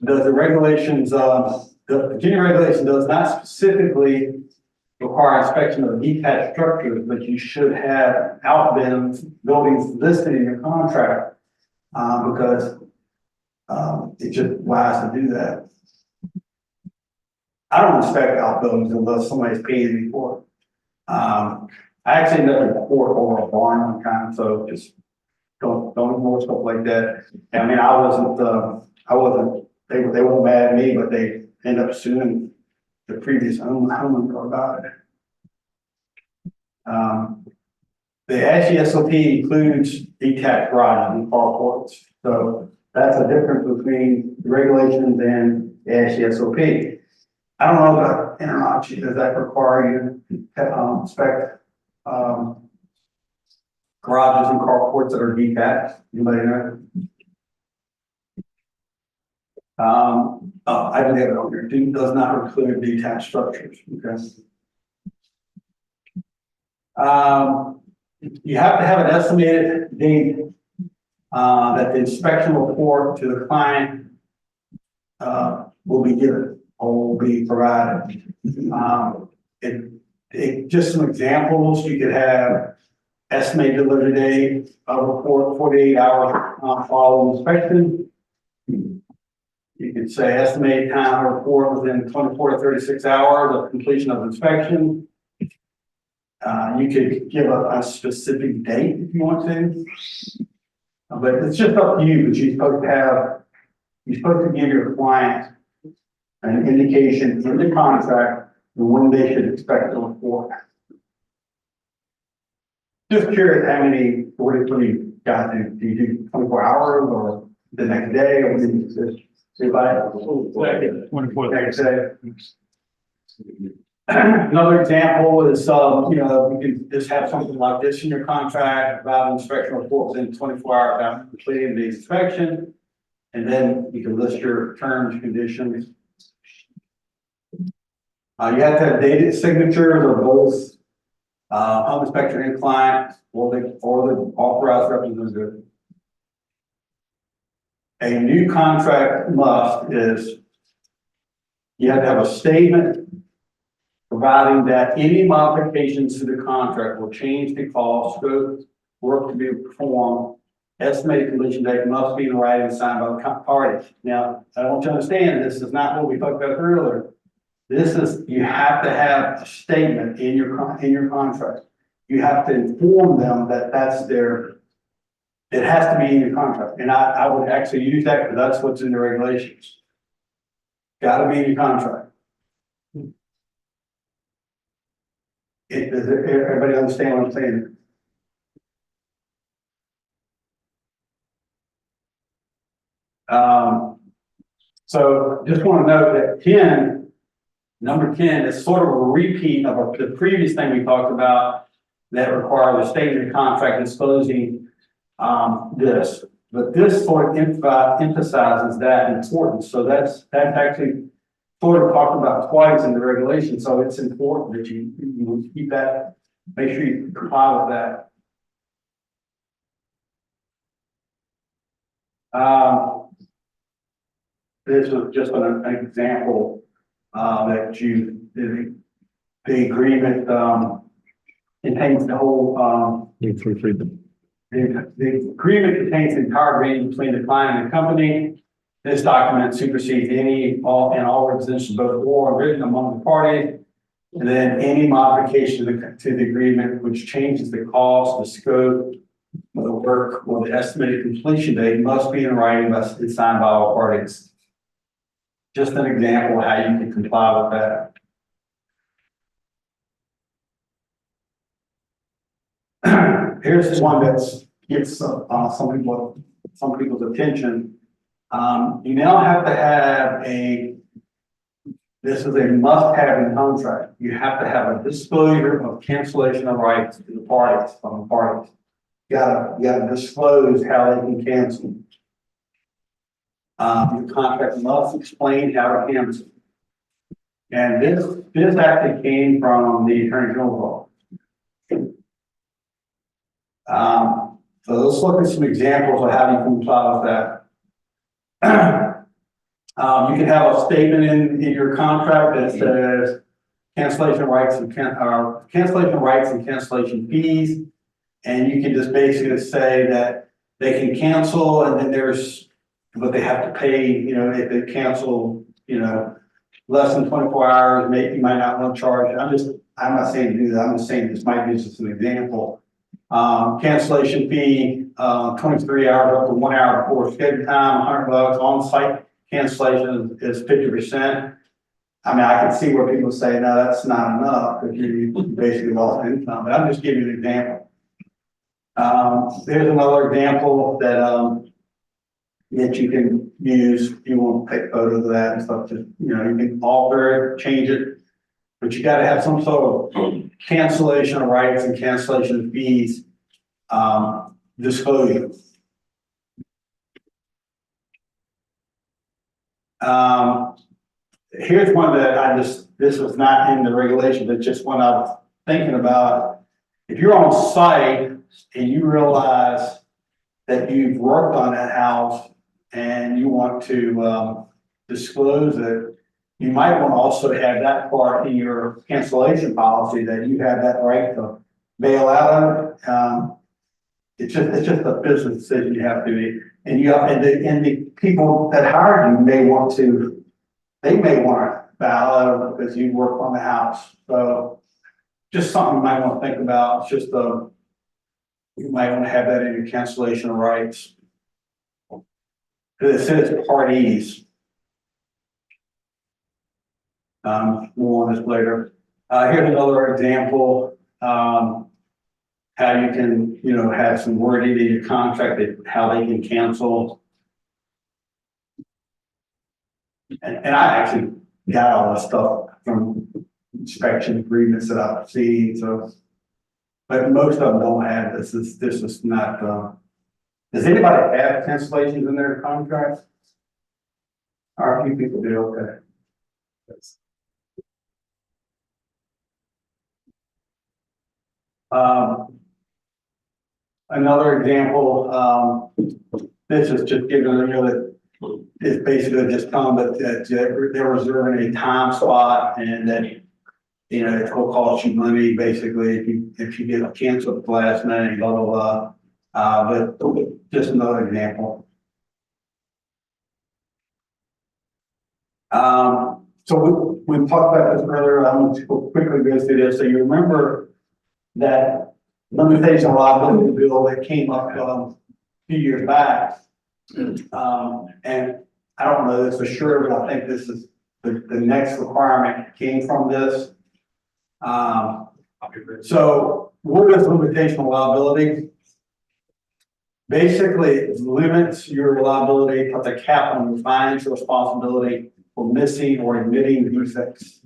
Speaker 2: Does the regulations, the Virginia regulation does not specifically require inspection of detached structures, but you should have outbuildings, buildings listed in your contract, because it's just wise to do that. I don't inspect outbuildings unless somebody's paying me for it. I actually never report over a barn one time, so just don't ignore stuff like that. I wasn't, they weren't mad at me, but they end up suing the previous owner about it. The ASHE includes detached garages and carports, so that's a difference between the regulations and the ASHE. I don't know about Internogy, does that require you to inspect garages and carports that are detached? Anybody know? I don't have it on here. Does not include detached structures. Okay. You have to have an estimated date that the inspection report to the client will be given or will be provided. Just some examples, you could have estimated delivery date of report 48 hours following inspection. You could say estimated time of report within 24 to 36 hours of completion of inspection. You could give a specific date if you want to, but it's just up to you. But you're supposed to give your client an indication in the contract when they should expect the report. Just curious, how many? What do you guys do? Do you do 24 hours or the next day, or do you just? 24 next day. Another example is, you can just have something like this in your contract about inspection report within 24 hours after completing the inspection, and then you can list your terms and conditions. You have to have dated signatures of both home inspector and client, or the authorized representative. A new contract is you have to have a statement providing that any modifications to the contract will change the cost, scope, work to be performed, estimated completion date must be in writing and signed by the parties. Now, I want you to understand, this is not what we talked about earlier. This is, you have to have a statement in your contract. You have to inform them that that's it has to be in your contract. And I would actually use that because that's what's in the regulations. Got to be in your contract. Does everybody understand what I'm saying? So just want to note that number 10 is sort of a repeat of the previous thing we talked about that requires a statement contract disclosing this. But this sort of emphasizes that importance. So that's actually sort of talked about twice in the regulation. So it's important that you keep that, make sure you comply with that. This was just an example that the agreement contains the whole. The agreement contains the entire agreement between the client and the company. This document supersedes all representations, both oral and written, among the parties. And then any modification to the agreement which changes the cost, the scope of the work, or the estimated completion date must be in writing and signed by all parties. Just an example of how you can comply with that. Here's one that's gets some people's attention. You now have to have this is a must-have in contract. You have to have a disclosure of cancellation of rights to the parties, from the parties. You gotta disclose how they can cancel. Your contract must explain how to cancel. And this actually came from the Attorney General's office. So let's look at some examples of how you can comply with that. You can have a statement in your contract that says cancellation rights and cancellation fees. And you can just basically say that they can cancel, and then there's what they have to pay, you know, if they cancel, you know, less than 24 hours, maybe you might not want to charge. I'm not saying to do that. I'm just saying this might be just an example. Cancellation fee, 23 hours up to 1 hour before scheduled time, $100 on site cancellation is 50%. I mean, I can see where people say, no, that's not enough because you basically lost income, but I'm just giving you an example. There's another example that you can use. You want to take photos of that and stuff. Just, you know, you can alter it, change it, but you got to have some sort of cancellation of rights and cancellation of fees disclosure. Here's one that this was not in the regulation, but just one I was thinking about. If you're on site and you realize that you've worked on that house and you want to disclose it, you might want to also have that part in your cancellation policy that you have that right to bail out of it. It's just a business decision you have to be, and the people that hired you may want to bail out of it because you work on the house. So just something you might want to think about. It's just you might want to have that in your cancellation of rights. It says parties. More on this later. Here's another example. How you can, you know, have some wording in your contract that how they can cancel. And I actually got all this stuff from inspection agreements that I've seen. So, but most of them don't have this. This is not. Does anybody have cancellations in their contracts? Or a few people do. Okay. Another example, this is just giving, you know, that it's basically just telling that they're reserving a time spot and that, you know, it will cost you money basically if you get canceled at the last minute, blah, blah, blah. But just another example. So we talked about this earlier. I'm going to quickly go through this. So you remember that limitation of liability bill that came up a few years back. And I don't know this for sure, but I think this is the next requirement came from this. So what is limitation of liability? Basically, it limits your liability, puts a cap on your financial responsibility for missing or admitting defects.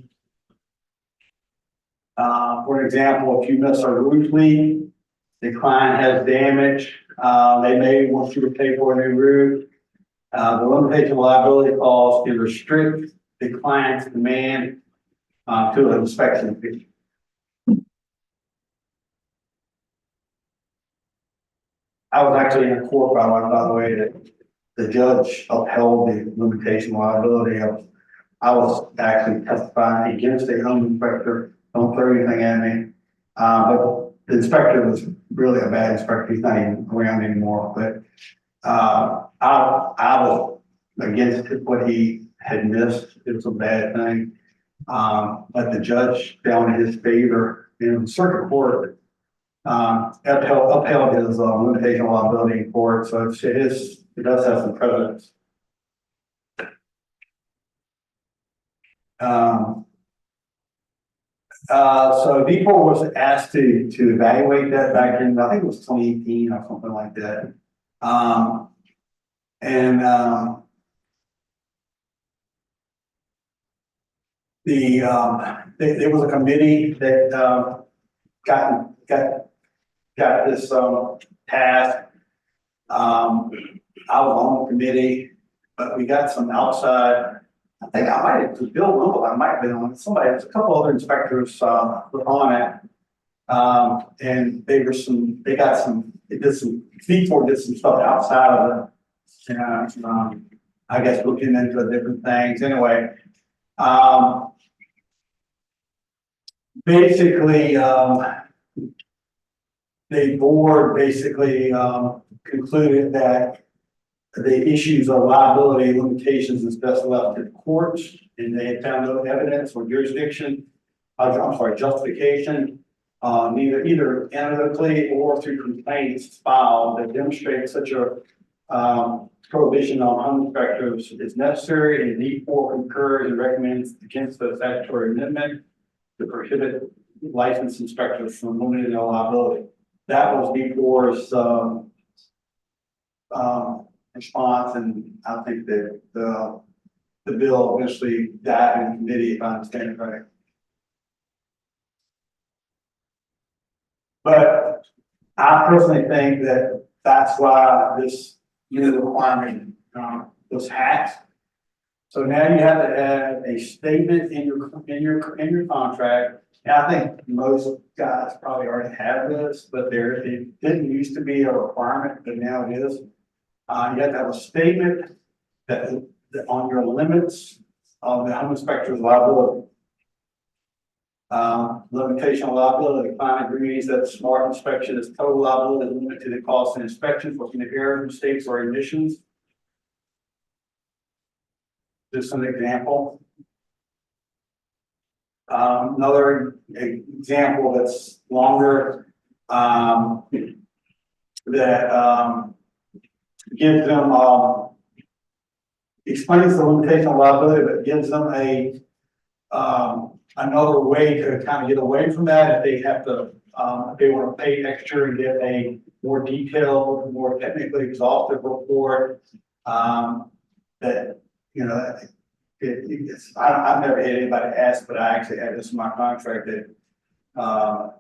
Speaker 2: For example, if you miss a roof leak, the client has damage, they may want you to pay for a new roof. The limitation of liability clause can restrict the client's demand to an inspection fee. I was actually in a court by the way that the judge upheld the limitation of liability. I was actually testifying against the home inspector. Don't throw anything at me. But the inspector was really a bad inspector. He's not even around anymore. But I was against what he had missed. It was a bad thing. But the judge found in his favor in circuit court, upheld his limitation of liability in court, so it does have some precedence. So D4 was asked to evaluate that back in, I think it was 2018 or something like that. There was a committee that got this task. I was on the committee, but we got some outside. I think I might have, Bill Rumble, I might have been on somebody, there's a couple other inspectors were on it. And they did some D4 did some stuff outside of it. And I guess looking into different things. Anyway, basically, the board basically concluded that the issues of liability limitations is best left to the courts, and they had found no evidence or jurisdiction, justification, either analytically or through complaints filed that demonstrate such a prohibition on home inspectors is necessary, and D4 concurs and recommends against the statutory amendment to prohibit licensed inspectors from limiting their liability. That was D4's response, and I think that the bill eventually died in committee, if I understand it right. But I personally think that that's why this unit requirement was hacked. So now you have to add a statement in your contract. And I think most guys probably already have this, but it didn't used to be a requirement, but now it is. You have to have a statement that on your limits of the home inspector's liability. Limitation of liability, client agrees that smart inspection is total liability limited to the cost of inspection for any errors, mistakes, or omissions. Just an example. Another example that's longer, that gives them, explains the limitation of liability, but gives them another way to kind of get away from that if they have to, if they want to pay extra and get a more detailed, more technically exhaustive report, that, you know, I've never had anybody ask, but I actually had this in my contract that I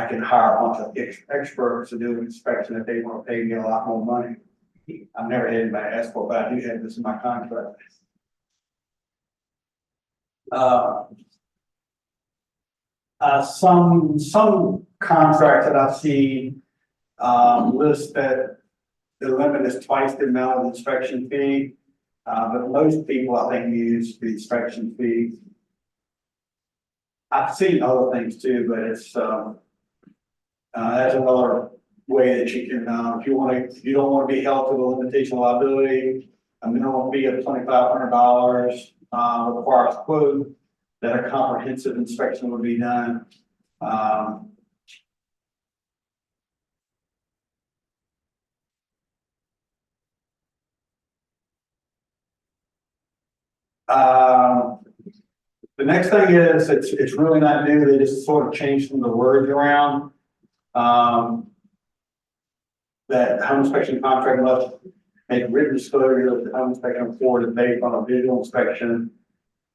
Speaker 2: can hire a bunch of experts to do an inspection if they want to pay me a lot more money. I've never had anybody ask for it, but I do have this in my contract. Some contracts that I've seen list that the limit is twice the amount of inspection fee. But most people, I think, use the inspection fee. I've seen other things too, but it's that's another way that you can, if you don't want to be held to the limitation of liability, a minimum fee of $2,500 requires quote that a comprehensive inspection would be done. The next thing is it's really not new. They just sort of changed some of the words around. That home inspection contract must make written disclosure of the home inspection report is based on a visual inspection.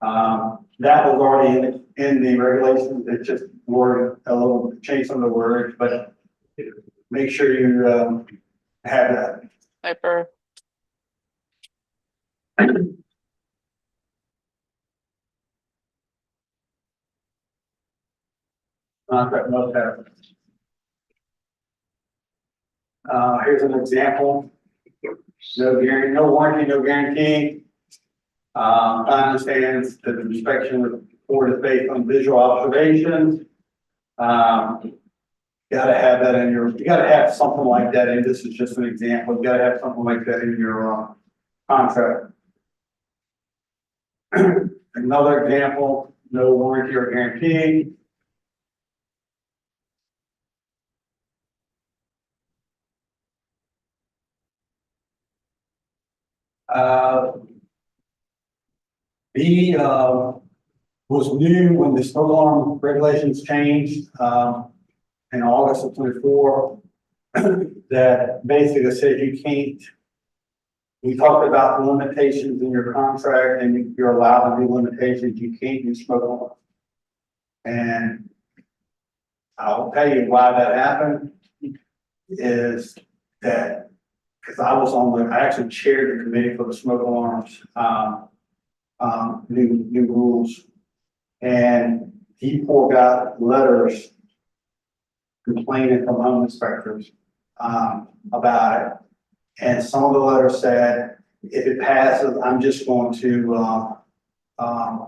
Speaker 2: That was already in the regulations. It's just word a little change some of the words, but make sure you have that.
Speaker 3: Hyper.
Speaker 2: Contract must have. Here's an example. No guarantee, no warranty, no guarantee. I understand that the inspection report is based on visual observations. Gotta have that in your, you gotta have something like that, and this is just an example. You gotta have something like that in your contract. Another example, no warranty or guarantee. Uh, B, was new when the smoke alarm regulations changed, in August of 24. That basically said you can't, we talked about the limitations in your contract and you're allowed to do limitations, you can't do smoke alarm. And I'll tell you why that happened is that, because I actually chaired the committee for the smoke alarms, new rules. And he got letters complaining from home inspectors, about it. And some of the letters said, if it passes, I'm just going to,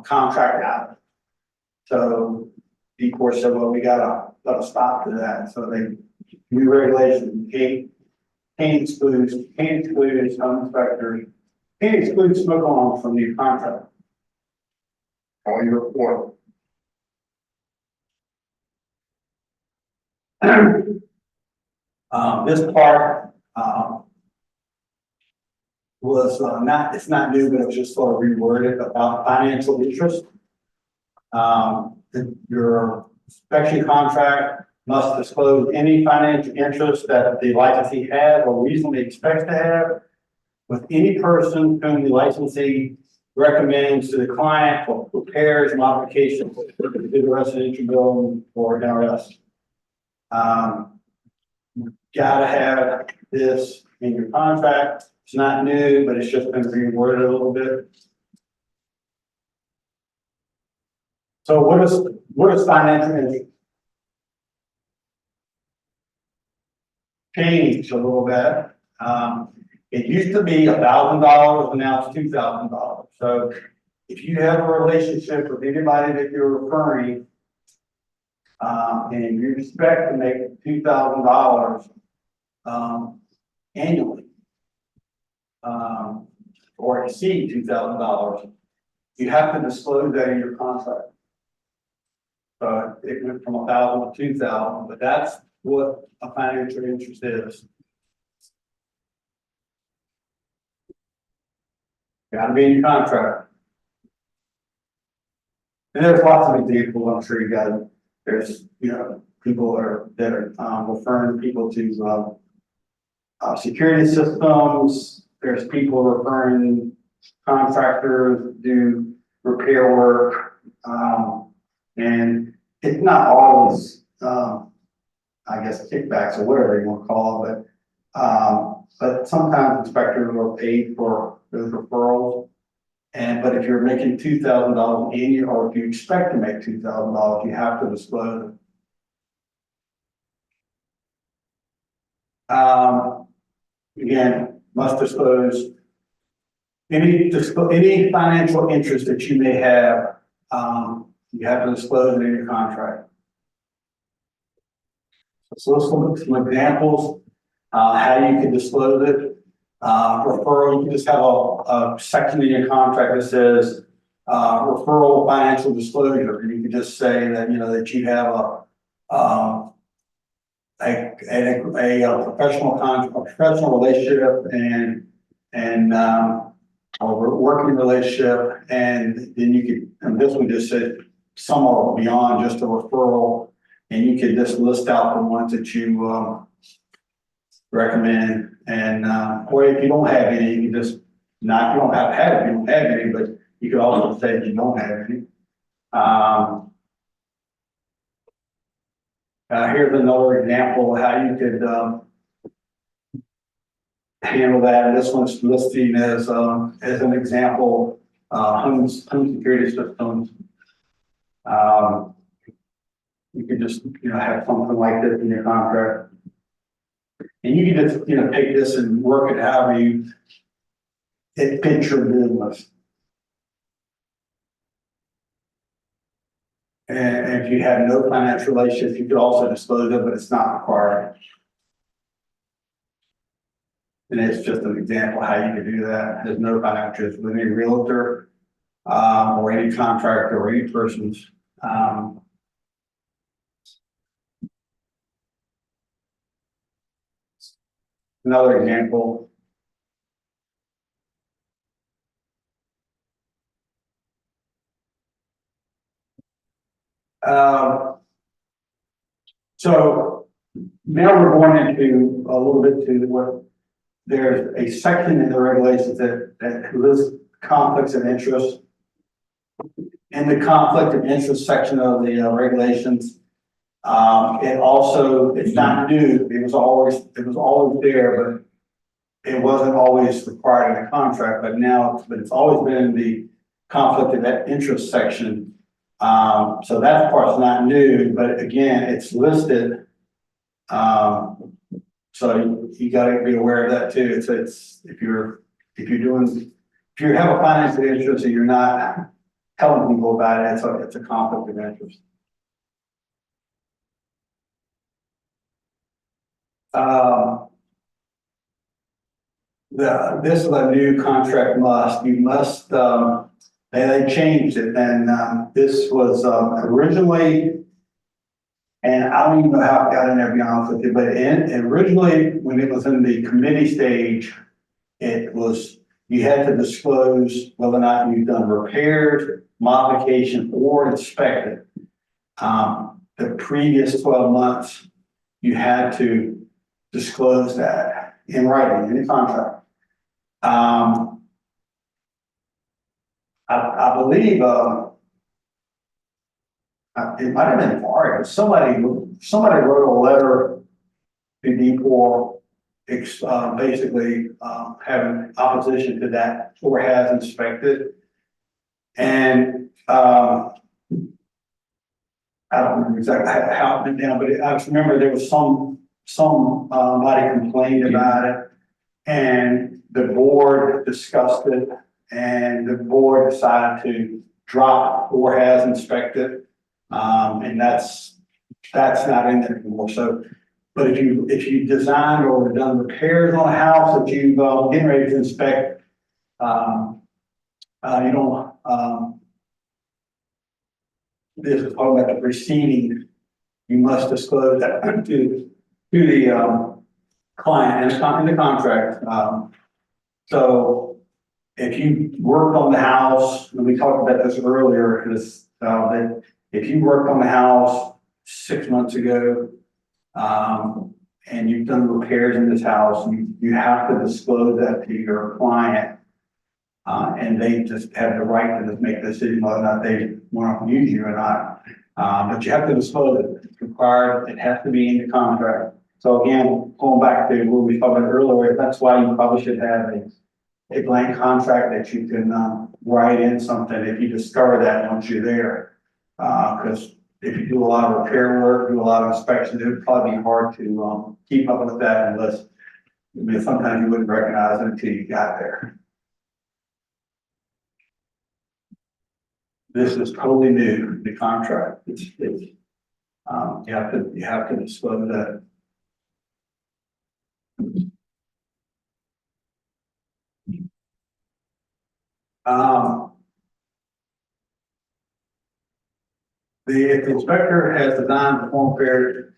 Speaker 2: contract out. So the Corps said, well, we gotta put a stop to that. So they, new regulation, can't exclude home inspectors, can't exclude smoke alarms from the contract. On your report. This part, was it's not new, but it was just sort of reworded about financial interest. Your inspection contract must disclose any financial interest that the licensee has or reasonably expects to have with any person whom the licensee recommends to the client for repairs, modifications to the residential building or NRS. Gotta have this in your contract. It's not new, but it's just been reworded a little bit. So what is financial interest? Changed a little bit. It used to be $1,000 and now it's $2,000. So if you have a relationship with anybody that you're referring, and you expect to make $2,000 annually, or exceed $2,000, you have to disclose that in your contract. So it went from 1,000 to 2,000, but that's what a financial interest is. Gotta be in your contract. And there's lots of examples, I'm sure you got. There's, people that are referring people to security systems. There's people referring contractors do repair work, and it's not always, I guess, kickbacks or whatever you want to call it, but sometimes inspectors are paid for those referrals. But if you're making $2,000 annually, or if you expect to make $2,000, you have to disclose it. Again, must disclose any financial interest that you may have. You have to disclose it in your contract. So let's look at some examples, how you can disclose it. Referral, you can just have a section in your contract that says referral financial disclosure, and you can just say that that you have a professional relationship and a working relationship, and then you could, and this one just said somewhat beyond just a referral, and you could just list out the ones that you recommend. And or if you don't have any, you can just not, you don't have to have it, you don't have any, but you could also say you don't have any. Here's another example of how you could handle that. This one's listing as an example, home security systems. You could just have something like this in your contract. And you can just, take this and work it however it fits your business. And if you have no financial relationship, you could also disclose it, but it's not required. And it's just an example how you could do that. There's no financial interest with any realtor. or any contractor or any persons. Another example. So now we're going into a little bit to what, there's a section in the regulations that lists conflicts of interest. In the conflict of interest section of the regulations, it also, it's not new, it was always there, but it wasn't always required in a contract, but now, but it's always been in the conflict of interest section. So that part's not new, but again, it's listed. So you gotta be aware of that too. It's, if you have a financial interest and you're not telling people about it, it's a conflict of interest. This is a new contract must, you must, and they changed it, and, this was, originally, and I don't even know how it got in there, to be honest with you, but originally, when it was in the committee stage, it was, you had to disclose whether or not you've done repairs, modification, or inspected. The previous 12 months, you had to disclose that in writing, in the contract. I believe, it might have been Fargo. Somebody wrote a letter to D4, basically, having opposition to that, or has inspected. And, I don't remember exactly how it went down, but I just remember there was somebody complained about it, and the board discussed it, and the board decided to drop or has inspected. And that's not in there anymore. So, but if you designed or done repairs on a house that you've getting ready to inspect, you don't, this is talking about the proceeding, you must disclose that to the client in the contract. So if you worked on the house, and we talked about this earlier, that if you worked on the house 6 months ago, and you've done repairs in this house, you have to disclose that to your client. And they just have the right to just make a decision whether or not they want to use you or not. But you have to disclose it. It's required. It has to be in the contract. So again, going back to what we talked about earlier, that's why you probably should have a blank contract that you can write in something if you discover that once you're there. Because if you do a lot of repair work, do a lot of inspections, it would probably be hard to keep up with that unless, sometimes you wouldn't recognize it until you got there. This is totally new, the contract. You have to disclose that. If the inspector has designed the form fair,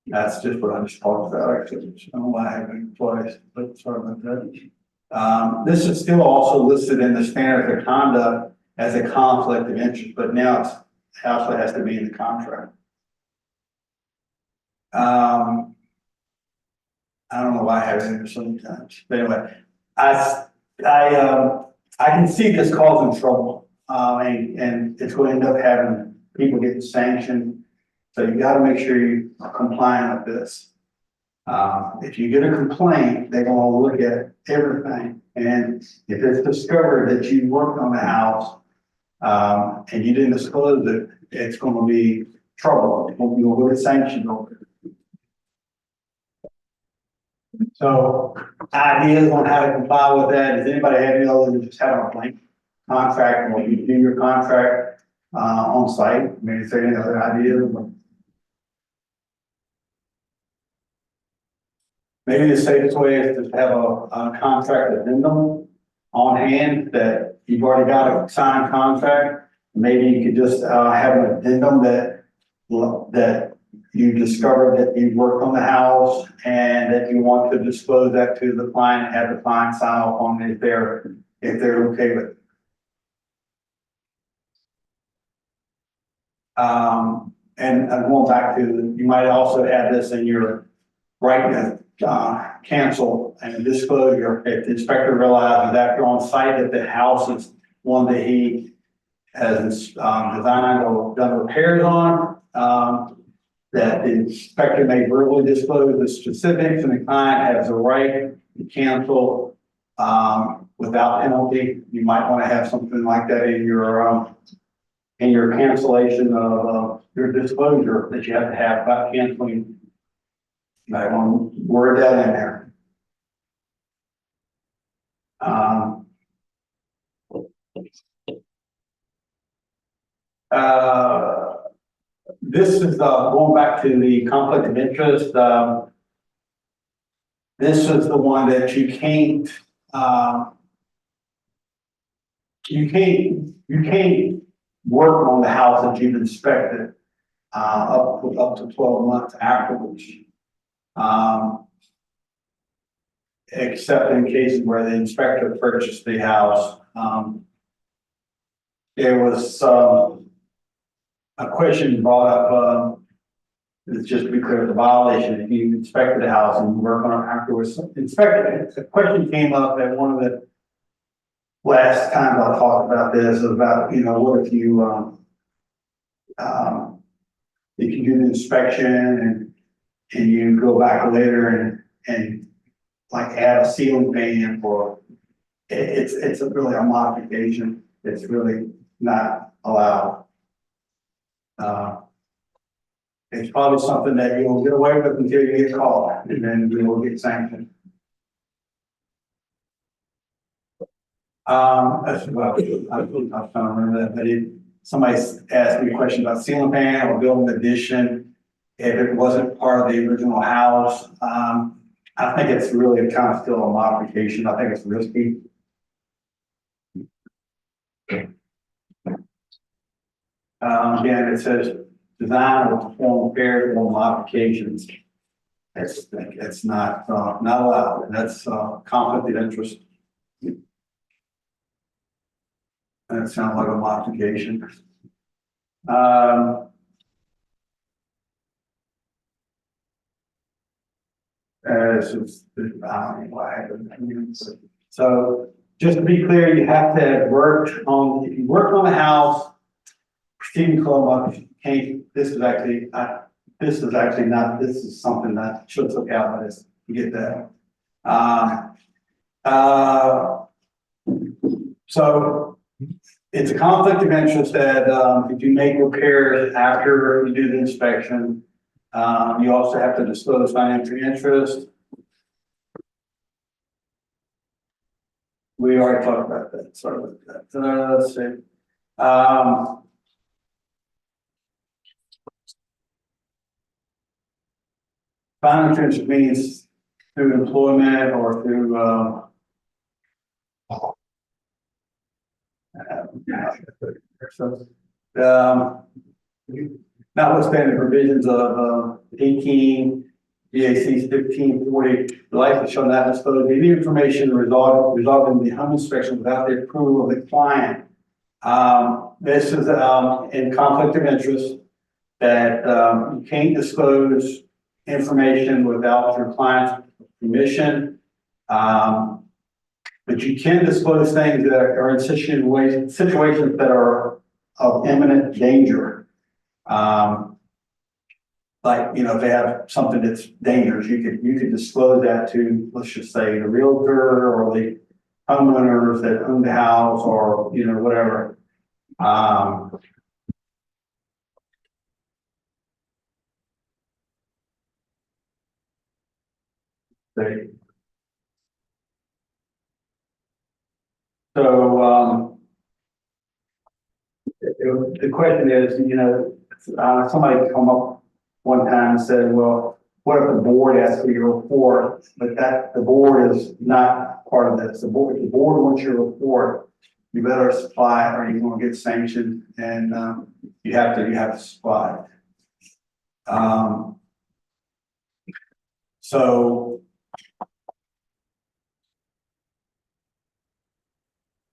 Speaker 2: that's just what I just talked about. Actually, I don't know why I haven't twice, but sorry about that. This is still also listed in the standard of conduct as a conflict of interest, but now it also has to be in the contract. I don't know why I have it in there sometimes, but anyway, I can see this causing trouble, and it's going to end up having people getting sanctioned. So you got to make sure you are compliant with this. If you get a complaint, they're going to look at everything, and if it's discovered that you worked on the house and you didn't disclose it, it's going to be trouble. You'll get sanctioned over it. So ideas on how to comply with that. Does anybody have any other than just having a blank contract, or you do your contract on site? Maybe is there any other ideas? Maybe the safest way is to have a contract addendum on hand that you've already got a signed contract. Maybe you could just, have an addendum that you discovered that you worked on the house and that you want to disclose that to the client and have the client sign off on it if they're okay with it. And going back to, you might also add this in your right to cancel and disclosure. If the inspector realizes after on site that the house is one that he has designed or done repairs on, that the inspector may verbally disclose the specifics and the client has the right to cancel without penalty. You might want to have something like that in your cancellation of your disclosure that you have to have about canceling. You might want to word that in there. This is going back to the conflict of interest. This is the one that you can't work on the house that you've inspected up to 12 months afterwards. Except in cases where the inspector purchased the house. There was a question brought up, it's just to be clear, the violation, if you inspected the house and you work on it afterwards, a question came up at one of the last times I talked about this, about, what if you do the inspection and you go back later and like add a ceiling fan or it's really a modification. It's really not allowed. It's probably something that you'll get away with until you get caught and then you will get sanctioned. As well, I was trying to remember that, but somebody asked me a question about ceiling fan or building addition. If it wasn't part of the original house, I think it's really kind of still a modification. I think it's risky. Again, it says design or perform repairs or modifications. It's not allowed, and that's conflict of interest. That sounds like a modification. So just to be clear, you have to have worked on, if you worked on the house, Stephen Cole, this is actually not, this is something that should took out, but you get that. So it's a conflict of interest that if you make repairs after you do the inspection, you also have to disclose financial interest. We already talked about that. Sorry about that. Let's see. Financial interest means through employment or through notwithstanding the provisions of 18 VAC 1540, the license shall not disclose any information resulting in the home inspection without the approval of the client. This is in conflict of interest that you can't disclose information without your client's permission. But you can disclose things that are in situations that are of imminent danger. Like, if they have something that's dangerous, you could disclose that to, let's just say, the realtor or the homeowners that own the house or, whatever. The question is, somebody come up one time and said, well, what if the board asks for your report, but that, the board is not part of this. The board, if the board wants your report, you better supply it or you're gonna get sanctioned, and, you have to supply it. So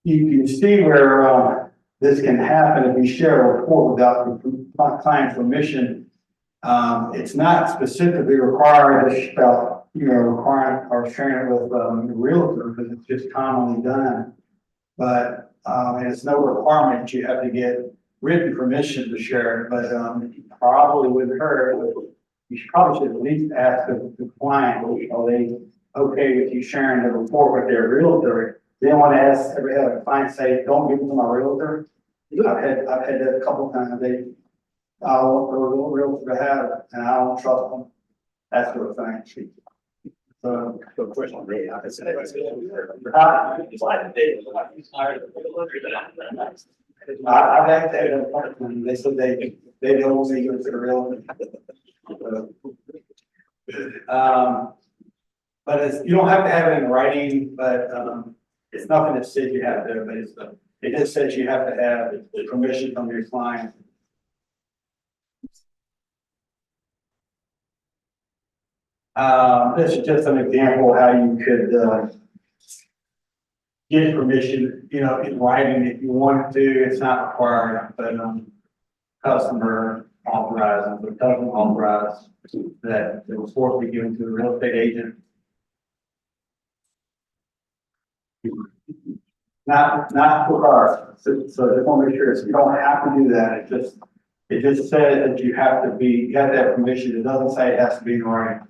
Speaker 2: you can see where, this can happen if you share a report without the client permission. It's not specifically required about, requiring or sharing it with, the realtor, because it's just commonly done. But, it's no requirement that you have to get written permission to share it, but, probably with her, you probably should at least ask the client, are they okay with you sharing the report with their realtor? They don't want to ask, ever have a client say, don't give it to my realtor. I've had that a couple times. I want the realtor to have it, and I don't trust them. That sort of thing. So, I've actually had a partner, they said they don't want to give it to the realtor. But you don't have to have it in writing, but, it's nothing that says you have to, but it just says you have to have the permission from your client. This is just an example of how you could, get permission, in writing if you wanted to. It's not required, but, customer authorizes, but doesn't authorize that the report be given to the real estate agent. Not required. So just want to make sure you don't have to do that. It just says that you have to have permission. It doesn't say it has to be in writing.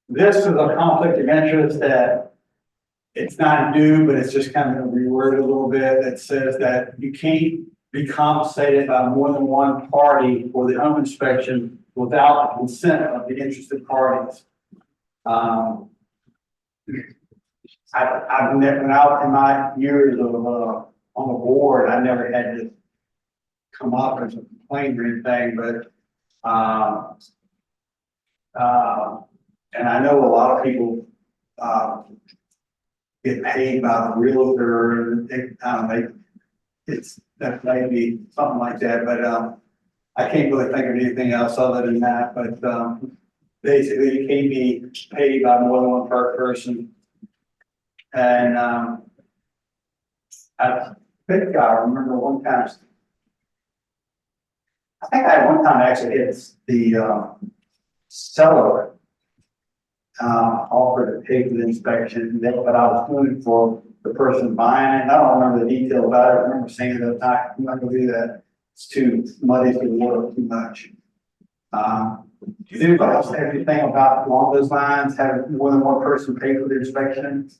Speaker 2: This is a conflict of interest that it's not new, but it's just kind of reworded a little bit. That says that you can't be compensated by more than one party for the home inspection without the consent of the interested parties. I've never, out in my years of on the board, I never had to come up as a complaint or anything, but and I know a lot of people get paid by the realtor, and that may be something like that, but I can't really think of anything else other than that. But basically, you can't be paid by more than one per person. And I think I remember one time. I think I one time actually hit the seller offered to pay for the inspection, but I was doing it for the person buying it. I don't remember the detail about it. I remember saying that I'm not going to do that. It's too muddy for the water too much. Does anybody else have anything about along those lines? Have more than one person pay for the inspection?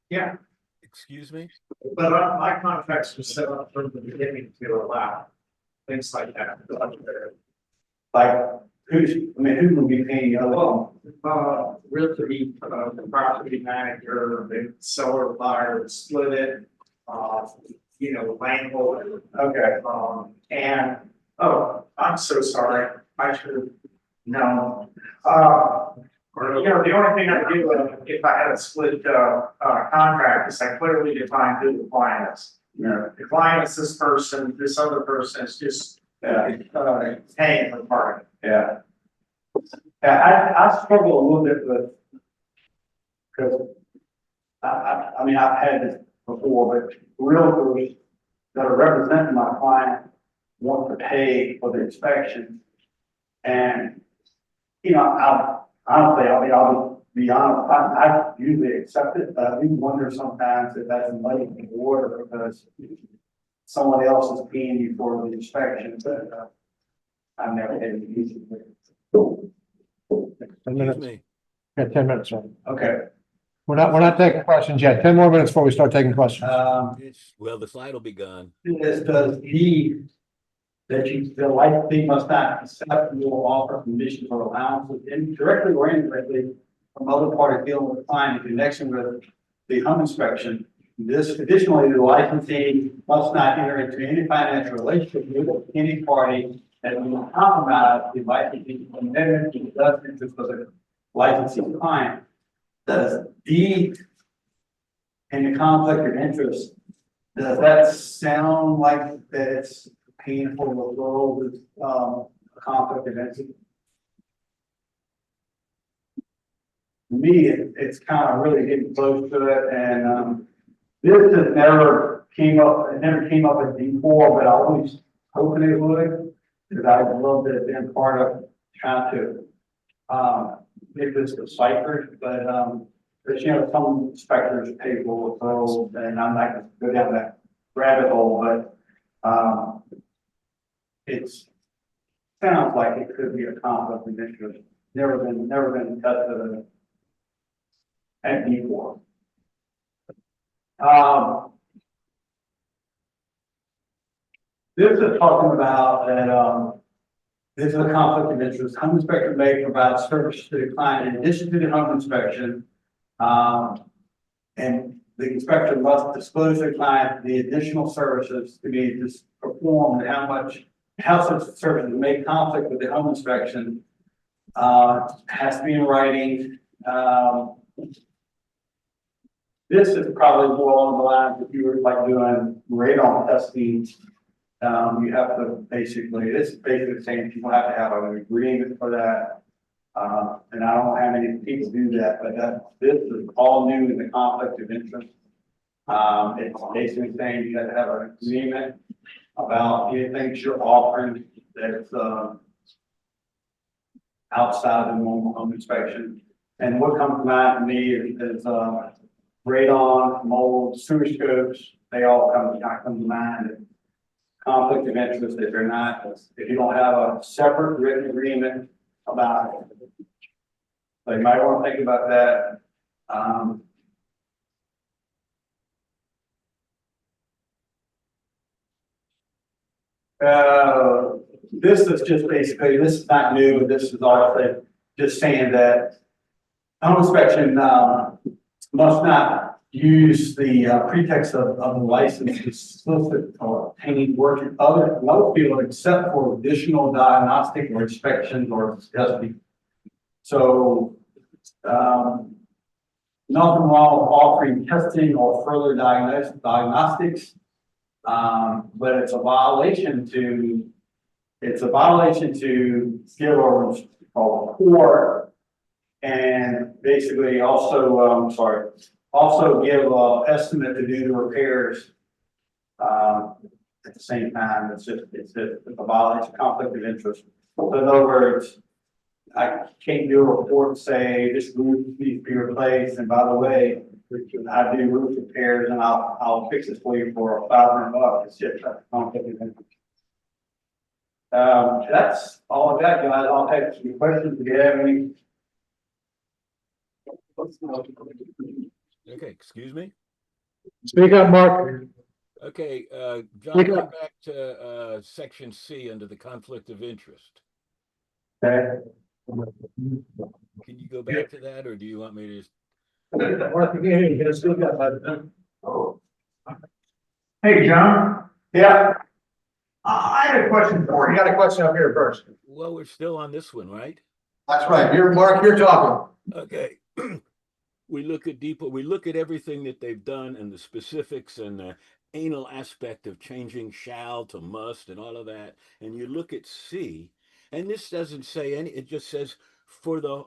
Speaker 3: Yeah,
Speaker 4: Excuse me?
Speaker 3: but my contracts were set up from the beginning to allow things like that.
Speaker 2: Like who would be paying you?
Speaker 3: Well, realtor, the property manager, the seller, buyer would split it, landlord.
Speaker 2: Okay.
Speaker 3: And, oh, I'm so sorry, I should have known. The only thing I do if I had a split contract is I clearly define who the client is.
Speaker 2: Yeah.
Speaker 3: The client is this person, this other person is just paying the part.
Speaker 2: Yeah. Yeah, I struggle a little bit with, because I mean, I've had this before, but realtors that are representing my client want to pay for the inspection. And, I'll be honest, I usually accept it, but I do wonder sometimes if that's money in the water because someone else is paying you for the inspection, but I've never had any use of it.
Speaker 1: 10 minutes.
Speaker 4: Excuse me.
Speaker 1: Yeah, 10 minutes, right?
Speaker 2: Okay.
Speaker 1: We're not taking questions yet. 10 more minutes before we start taking questions.
Speaker 4: Well, the slide will be gone.
Speaker 2: This does he that the licensee must not accept or offer permission or allowances indirectly or indirectly from other parties dealing with the client in connection with the home inspection This additionally, the licensee must not enter into any financial relationship with any party that will compromise the licensing commitment to the best interest of the licensing client. Does D in the conflict of interest, does that sound like that it's painful to go with, a conflict of interest? To me, it's kind of really getting close to it, and, this has never came up, it never came up at D4, but I always hoping it would, because I love that it's been part of trying to, make this deciphered, but, you know, some inspectors pay for referrals, and I'm not gonna go down that rabbit hole, but, it's, sounds like it could be a conflict of interest, never been tested at D4. This is talking about that, this is a conflict of interest. Home inspector may provide service to the client in addition to the home inspection. And the inspector must disclose to the client the additional services to be performed and how such services may conflict with the home inspection. Has to be in writing. This is probably more along the lines if you were like doing radon testing. You have to basically, it's basically saying people have to have an agreement for that. And I don't know how many people do that, but this is all new in the conflict of interest. It's basically saying you have to have an agreement about anything you're offering that's, outside of the normal home inspection. And what comes to mind to me is radon, mold, sewage scopes, they all come to mind. Conflict of interest if they're not, if you don't have a separate written agreement about it. So you might want to think about that. This is just basically, this is not new, this is also just saying that home inspection must not use the pretext of the license to solicit or obtain work in other field except for additional diagnostic or inspections or testing. So nothing wrong with offering testing or further diagnostics, but it's a violation to give a report and basically also also give an estimate to do the repairs at the same time. It's a violation, conflict of interest. So in other words, I can't do a report and say this roof needs to be replaced, and by the way, I do roof repairs and I'll fix this for you for $500. It's just a conflict of interest. That's all I've got, guys. I'll take some questions if you have any.
Speaker 4: Okay, excuse me.
Speaker 1: Speak up, Mark.
Speaker 4: Okay, John,
Speaker 1: Speak
Speaker 4: go
Speaker 1: up.
Speaker 4: back to section C under the conflict of interest.
Speaker 2: Okay.
Speaker 4: Can you go back to that, or do you want me to just?
Speaker 3: Hey, John,
Speaker 2: Yeah.
Speaker 3: I had a question for
Speaker 5: You
Speaker 3: you.
Speaker 5: got a question up here first.
Speaker 4: Well, we're still on this one, right?
Speaker 5: That's right. You're Mark, you're talking.
Speaker 4: Okay. We look at Depot, we look at everything that they've done and the specifics and the anal aspect of changing shall to must and all of that. And you look at C, and this doesn't say any, it just says for the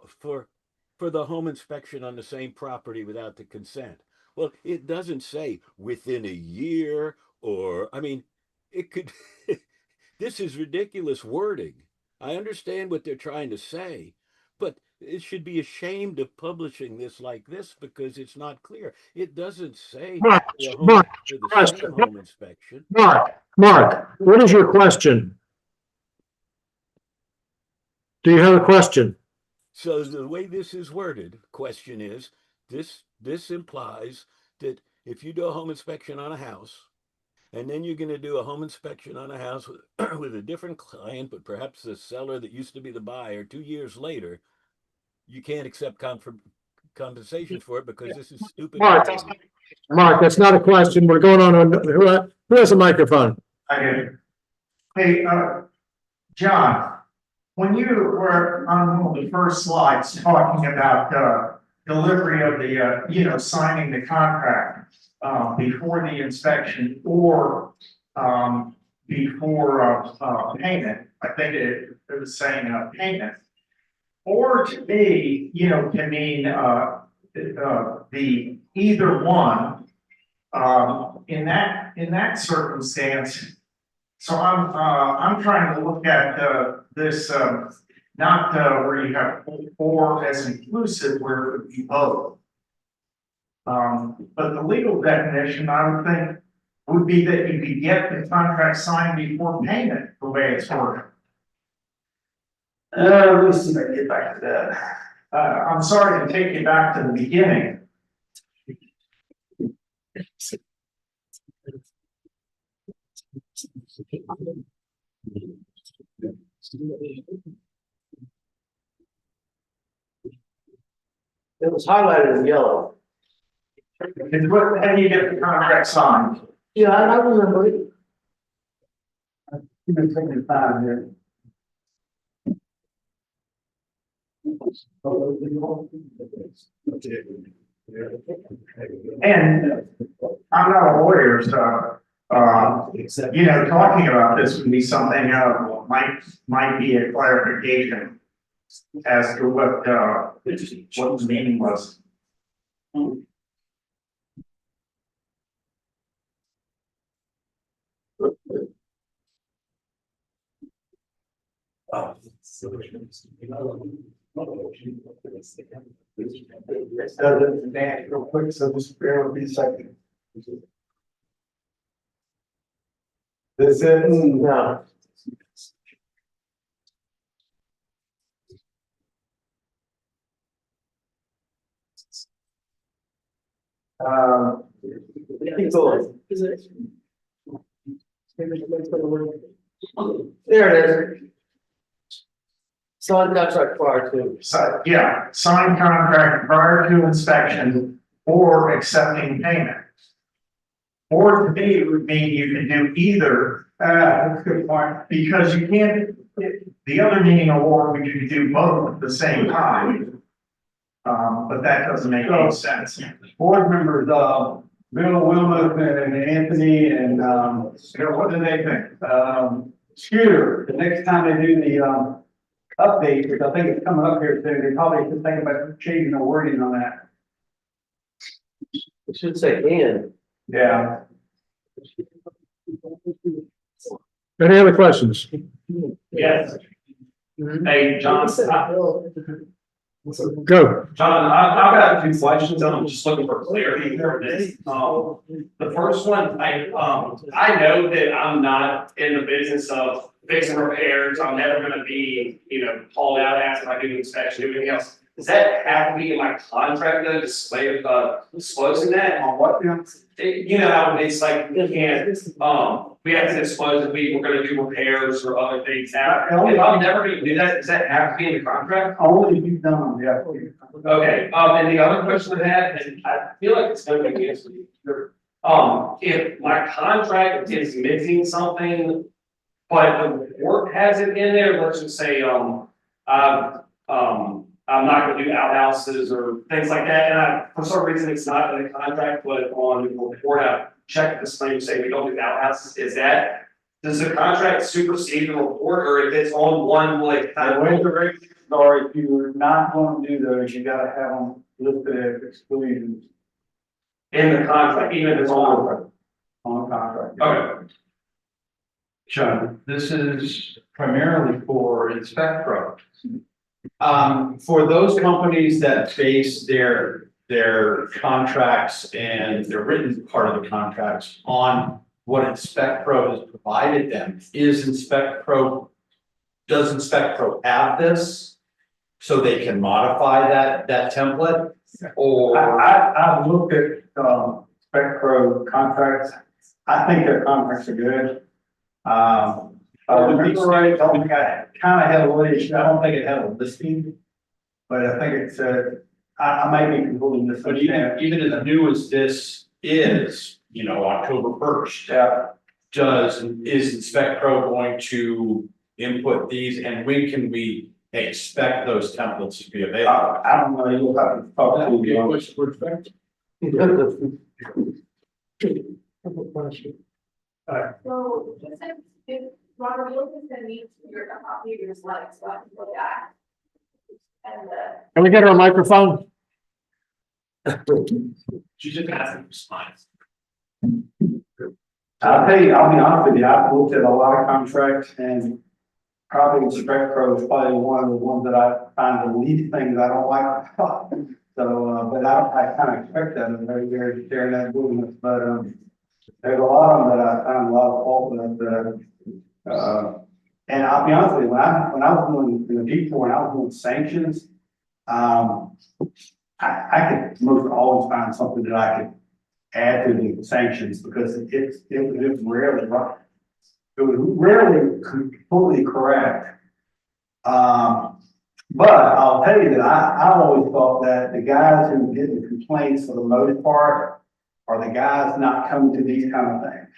Speaker 4: home inspection on the same property without the consent. Well, it doesn't say within a year or, I mean, it could, this is ridiculous wording. I understand what they're trying to say, but it should be ashamed of publishing this like this because it's not clear. It doesn't say
Speaker 1: Mark,
Speaker 4: for
Speaker 1: Mark,
Speaker 4: the
Speaker 1: question.
Speaker 4: same home inspection.
Speaker 1: Mark, what is your question? Do you have a question?
Speaker 4: So the way this is worded, question is, this implies that if you do a home inspection on a house, and then you're going to do a home inspection on a house with, with a different client, but perhaps the seller that used to be the buyer 2 years later, you can't accept compensation for it because this is stupid.
Speaker 1: Mark,
Speaker 4: wording.
Speaker 1: Mark, that's not a question. We're going on, who has a microphone?
Speaker 3: I do. Hey, John, when you were on one of the first slides talking about, delivery of the, signing the contract, before the inspection or, before, payment, I think it was saying, payment. Or to be, can mean, the either one, in that circumstance. So I'm trying to look at, this, not, where you have or as inclusive, where it would be both. But the legal definition, I would think, would be that you could get the contract signed before payment, the way it's worded.
Speaker 2: Let me see if I can get back to that.
Speaker 3: I'm sorry to take you back to the beginning.
Speaker 5: It was highlighted in yellow.
Speaker 3: It's what, how do you get the contract signed?
Speaker 5: Yeah, I remember it.
Speaker 2: You've been taking time here.
Speaker 3: And I'm not a lawyer, so, talking about this would be something, might be a clarification as to what the meaning was.
Speaker 2: Let's do it, Dan, real quick, so just bear with me a second. This is,
Speaker 5: No. Keep going. There it is. Signed contract prior to.
Speaker 3: So, yeah, sign contract prior to inspection or accepting payment. Or to me, it would mean you can do either,
Speaker 2: that's a good point.
Speaker 3: because you can't, the other meaning of or would you do both at the same time. But that doesn't make any sense.
Speaker 2: Board members, Bill, Wilma, and Anthony, and,
Speaker 3: What do they think?
Speaker 2: Scooter, the next time they do the, update, which I think it's coming up here soon, they probably should think about changing the wording on that.
Speaker 5: It should say and.
Speaker 2: Yeah.
Speaker 1: Any other questions?
Speaker 6: Yes. Hey, John,
Speaker 1: Go.
Speaker 6: John, I've got two questions, and I'm just looking for clarity for this. The first one, I know that I'm not in the business of fixing repairs. I'm never gonna be, called out as if I do an inspection, do anything else. Does that have to be in my contract though, disclosing that?
Speaker 2: On what, yeah?
Speaker 6: You know how it's like, you can't, we have to disclose if we're gonna do repairs or other things. Now, if I'm never gonna do that, does that have to be in the contract?
Speaker 2: Only if you've done them, yeah.
Speaker 6: Okay, and the other question I had, and I feel like it's gonna be answered. If my contract is missing something, but the work has it in there, let's just say, I'm not gonna do outhouses or things like that, and for some reason, it's not in the contract, but on the report, I check the disclaimer saying we don't do outhouses, does the contract supersede the report, or if it's on one, like?
Speaker 2: The way the regulations are, if you're not going to do those, you gotta have them listed as exclusions
Speaker 6: In the contract, even if it's on.
Speaker 2: on the contract.
Speaker 6: Okay.
Speaker 7: John, this is primarily for InspectPro. For those companies that base their contracts and their written part of the contracts on what InspectPro has provided them, does InspectPro have this? So they can modify that template? Or
Speaker 2: I've looked at, SpecPro contracts. I think their contracts are good. Remember right, I don't think I kind of had a list, I don't think it had a listing. But I think it said, I might be completely
Speaker 7: but
Speaker 2: misunderstanding.
Speaker 7: even as new as this is, you know, October first.
Speaker 2: Yeah.
Speaker 7: Is Inspect Pro going to input these, and when can we expect those templates to be available?
Speaker 2: I don't know, you'll have to talk to them.
Speaker 8: So, just if Robert Wilkins can meet your copy of your slides, so I can look at. And,
Speaker 1: Can we get her a microphone?
Speaker 6: She's just asking for slides.
Speaker 2: I'll tell you, I'll be honest with you, I've looked at a lot of contracts and probably Inspect Pro is probably one of the ones that I find the least things I don't like. So, but I kind of expect that, and they're sharing that business, but, there's a lot of them that I find a lot of fault with, and I'll be honest with you, when I was doing, in the before, when I was doing sanctions, I could most always find something that I could add to the sanctions, because it was rarely right. It was rarely completely correct. But I'll tell you that I always thought that the guys who get the complaints for the most part are the guys not coming to these kind of things.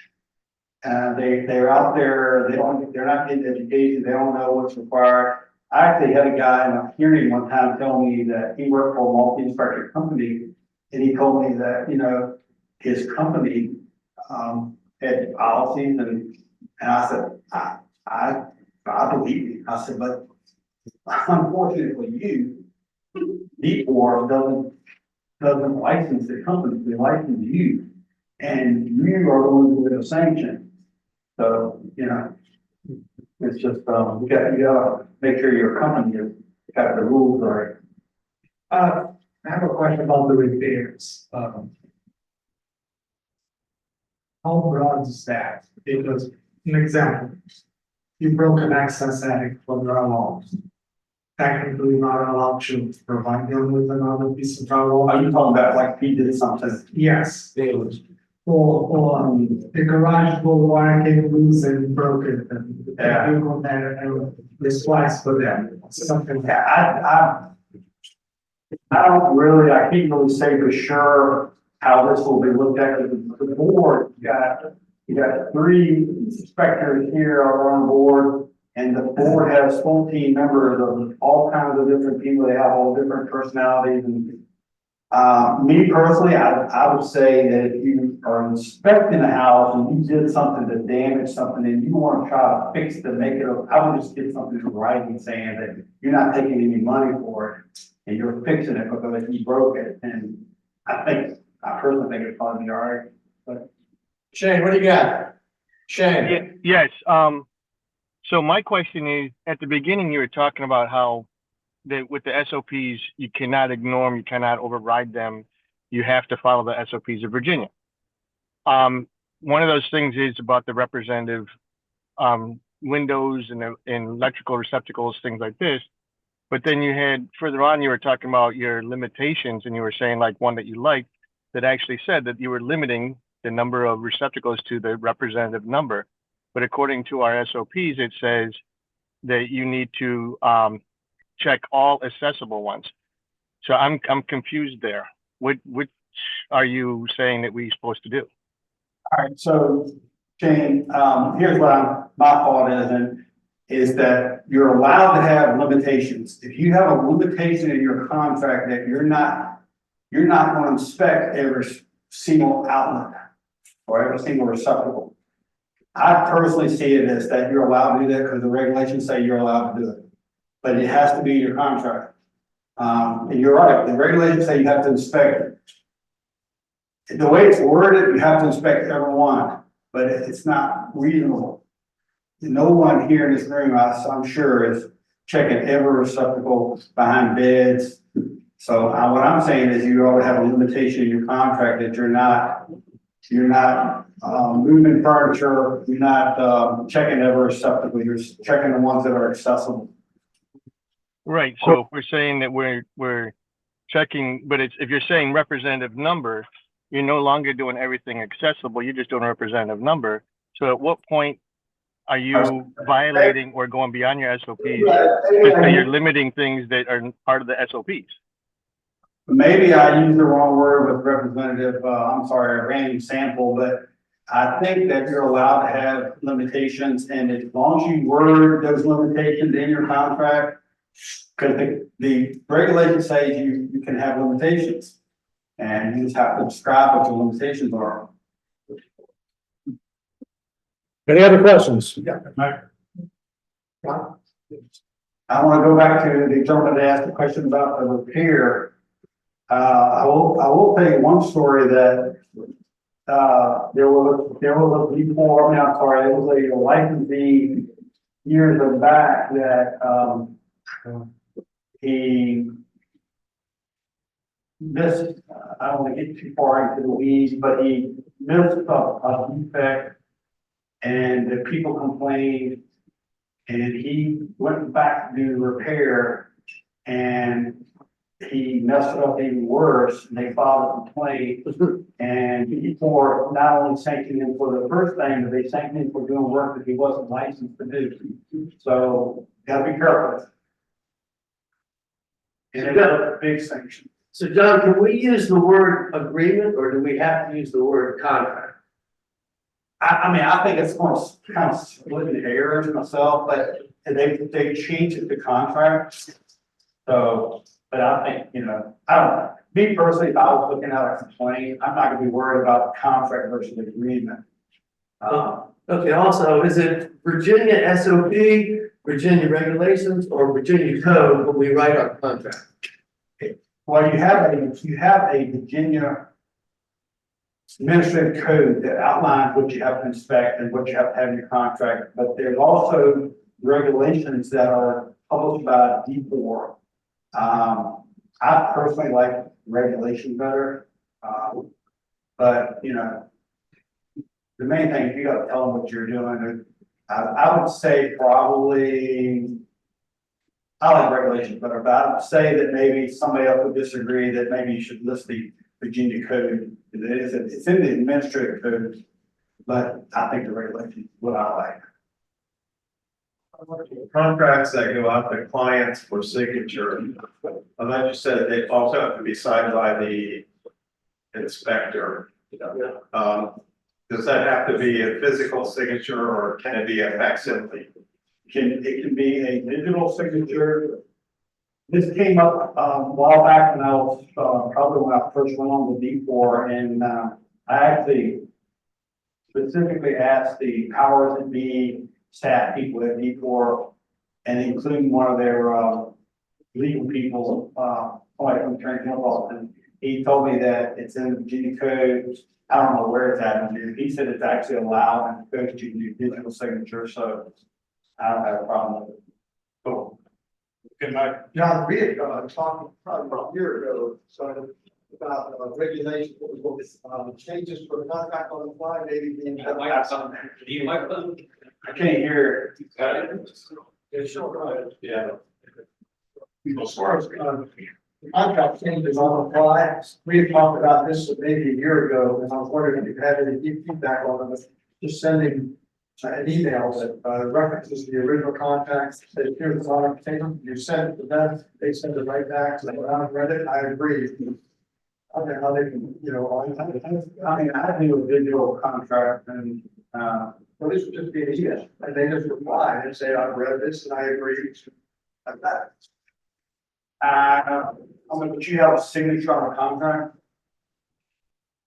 Speaker 2: They're out there, they're not getting education, they don't know what's required. I actually had a guy in a hearing one time tell me that he worked for a multi-inspector company, and he told me that, you know, his company, had policies, and I said, I believe you. I said, but unfortunately, D4 doesn't license the company, they license you, and you are the ones with a sanction. So, you know, it's just, you gotta make sure your company has got the rules right.
Speaker 3: I have a question about the repairs. How broad is that? Because, an example, you broke an access attic for drywall. Technically not allowed to provide them with another piece of drywall.
Speaker 2: Are you talking about like he did something?
Speaker 3: Yes. Or the garage door came loose and broke it, and
Speaker 2: Yeah.
Speaker 3: you go there and they splice for them, something like that.
Speaker 2: I don't really, I can't really say for sure how this will be looked at. The board, you got 3 inspectors here are on board, and the board has 14 members of all kinds of different people. They have all different personalities, and me personally, I would say that if you are inspecting a house and you did something to damage something and you want to try to fix it, make it, I would just get something in writing saying that you're not taking any money for it and you're fixing it because you broke it. And I personally think it'd probably be all right. But
Speaker 1: Shane, what do you got? Shane?
Speaker 9: Yes, so my question is, at the beginning, you were talking about how that with the SOPs, you cannot ignore them, you cannot override them. You have to follow the SOPs of Virginia. One of those things is about the representative windows and electrical receptacles, things like this. But then you had further on, you were talking about your limitations, and you were saying like one that you liked that actually said that you were limiting the number of receptacles to the representative number. But according to our SOPs, it says that you need to check all accessible ones. So I'm confused there. Which are you saying that we're supposed to do?
Speaker 2: all right, so Shane, here's what my thought is that you're allowed to have limitations. If you have a limitation in your contract that you're not going to inspect every single outlet or every single receptacle. I personally see it as that you're allowed to do that because the regulations say you're allowed to do it, but it has to be in your contract. And you're right, the regulations say you have to inspect it. The way it's worded, you have to inspect every one, but it's not reasonable. No one here in this room, I'm sure, is checking every receptacle behind beds. So what I'm saying is you ought to have a limitation in your contract that you're not moving furniture, you're not checking every receptacle, you're checking the ones that are accessible.
Speaker 9: Right. So if we're saying that we're checking, but if you're saying representative number, you're no longer doing everything accessible. You're just doing a representative number. So at what point are you violating or going beyond your SOPs? Just that you're limiting things that are part of the SOPs.
Speaker 2: Maybe I used the wrong word with representative alternative, I'm sorry, a random sample, but I think that you're allowed to have limitations, and as long as you word those limitations in your contract, because the regulations say you can have limitations, and you just have to describe what the limitations are.
Speaker 1: Any other questions?
Speaker 2: I want to go back to the gentleman that asked the question about the repair. I will tell you one story that, there was a before, I'm sorry, it was a licensee years back that, he missed, I don't want to get too far into the weeds, but he missed a defect, and the people complained, and he went back to do the repair, and he messed it up even worse, and they filed a complaint. And for not only sanctioning him for the first thing, but they sanctioned him for doing work that he wasn't licensed to do. So, gotta be careful. And it's a big sanction.
Speaker 5: So John, can we use the word agreement or do we have to use the word contract?
Speaker 2: I mean, I think it's going to kind of split the hairs myself, but they changed it to contract. So, but I think, you know, I don't know. Me personally, if I was looking at a complaint, I'm not gonna be worried about contract versus agreement.
Speaker 5: Okay, also, is it Virginia SOP, Virginia regulations, or Virginia code when we write our contract?
Speaker 2: Well, you have a Virginia administrative code that outlines what you have to inspect and what you have to have in your contract, but there's also regulations that are published by D4. I personally like regulation better, but you know, the main thing is you got to tell them what you're doing. I would say probably, I like regulations better, but I would say that maybe somebody else would disagree that maybe you should list the Virginia code. It's in the administrative code, but I think the regulation is what I like.
Speaker 10: Contracts that go out to clients for signature, like you said, they also have to be signed by the inspector. Does that have to be a physical signature or can it be a facsimile?
Speaker 2: It can be a digital signature. This came up a while back when I was probably when I first went on the D4, and I actually specifically asked the powers that be staff people at D4, and including one of their legal people, like from Attorney General's office. He told me that it's in the Virginia code. I don't know where it's at. He said it's actually allowed and goes to do digital signature, so I don't have a problem with it. Cool. Good night.
Speaker 11: John, we had talked probably about a year ago, so about regulations, changes for the contract on the fly, maybe being.
Speaker 2: I can't hear.
Speaker 11: Yeah, sure.
Speaker 10: Yeah.
Speaker 11: As far as, the contract changes on the fly, we had talked about this maybe a year ago, and I was wondering if you had any feedback on it, just sending an email that references the original contract, that here's the contract, you send it to them, they send it right back, so when I read it, I agree. I don't know how they can, you know,
Speaker 2: I mean, I do a digital contract and,
Speaker 11: well, this would just be an email, and they just reply and say, I've read this and I agree. Like that.
Speaker 2: I'm gonna put you have a signature on a contract.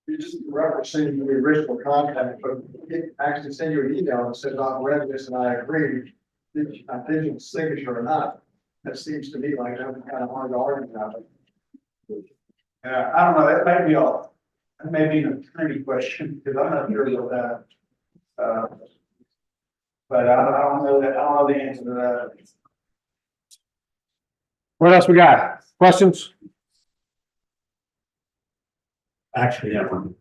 Speaker 11: You're just referencing the original contract, but it actually send you an email that says, I've read this and I agree. A digital signature or not, that seems to me like that's kind of hard to argue about it.
Speaker 2: I don't know, that may be an attorney question, because I'm not sure about that. But I don't know the answer to that.
Speaker 1: What else we got? Questions?
Speaker 12: Actually, have one.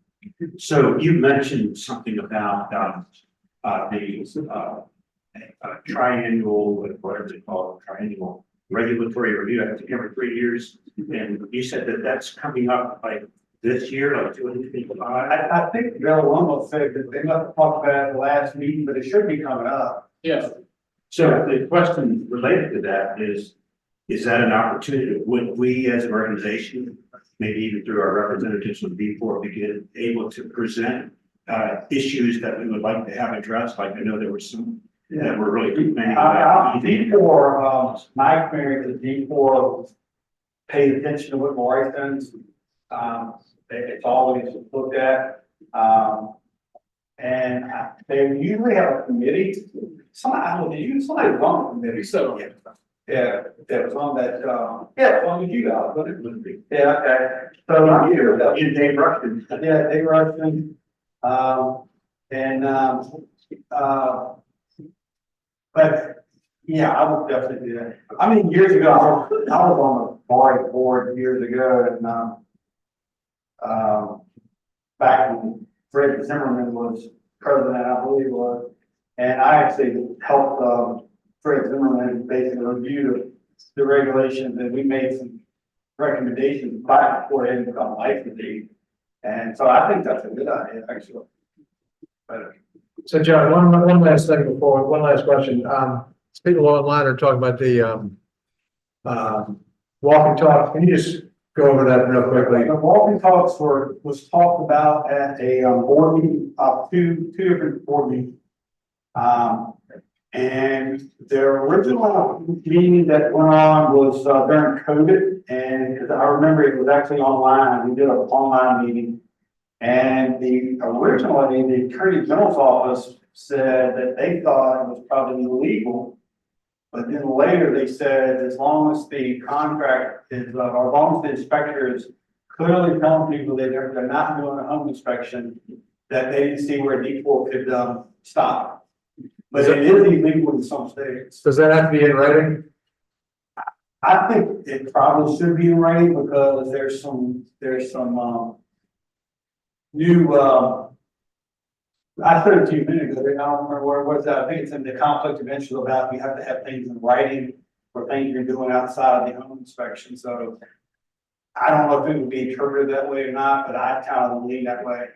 Speaker 12: So you mentioned something about the triannual, whatever they call it, triannual regulatory review every 3 years. And you said that that's coming up like this year, like 2025.
Speaker 2: I think Bill Lumble said that they must have talked about it at the last meeting, but it should be coming up.
Speaker 12: Yes. So the question related to that is, is that an opportunity? Would we as an organization, maybe even through our representatives of B4, begin able to present issues that we would like to have addressed? Like I know there were some that were really.
Speaker 2: D4, my experience is D4 pays attention to what Lori sends. It's always looked at. And they usually have a committee. Somebody was on the committee, so yeah, that was on that, yeah, as long as you got, but it would be. Yeah, okay. So you, Dave Rushton. Yeah, Dave Rushton. But yeah, I would definitely do that. I mean, years ago, I was on the board years ago, and back when Fred Zimmerman was president, I believe it was, and I actually helped Fred Zimmerman basically review the regulations, and we made some recommendations back before it become licensing. And so I think that's a good idea, actually. But
Speaker 1: So John, one last thing before, one last question. People online are talking about the walk and talk. Can you just go over that real quickly?
Speaker 2: the walking talks was talked about at a board meeting, two different board meetings. And their original meeting that went on was during COVID, and because I remember it was actually online. We did an online meeting, and originally the Attorney General's office said that they thought it was probably illegal. But then later they said, as long as the contract is, or as long as the inspector is clearly telling people that they're not doing a home inspection, that they didn't see where D4 could stop. But it is illegal in some states.
Speaker 1: Does that have to be in writing?
Speaker 2: I think it probably should be in writing because there's some new, I said it to you a minute ago, I don't remember where it was. I think it's in the conflict of interest about you have to have things in writing for things you're doing outside of the home inspection. So I don't know if it would be interpreted that way or not, but I kind of lean that way.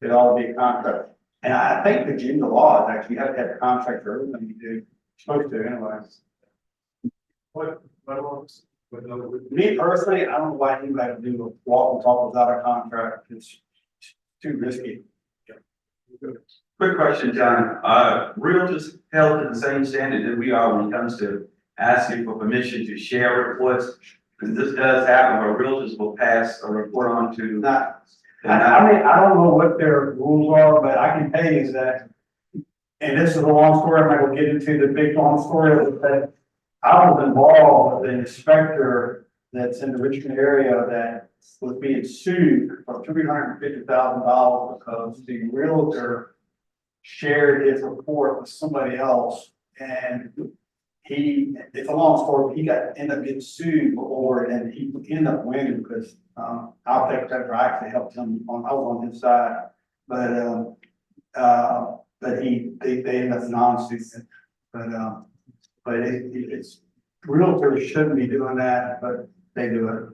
Speaker 2: It ought to be a contract. And I think Virginia law is actually you have to have a contract for everything you do. You're supposed to anyway. Me personally, I don't know why anybody would do a walk and talk without a contract. It's too risky.
Speaker 13: Quick question, John. Realtors held to the same standard that we are when it comes to asking for permission to share reports. And this does happen where realtors will pass a report on to.
Speaker 2: I mean, I don't know what their rules are, but I can tell you that, and this is a long story, I'm not gonna get into the big long story, but I was involved with an inspector that's in the Richmond area that was being sued for $350,000 because the realtor shared his report with somebody else, and it's a long story, but he ended up getting sued over it, and he ended up winning because I'll take that, I actually helped him I was on his side, but they ended up non-suit. But it's realtors shouldn't be doing that, but they do it.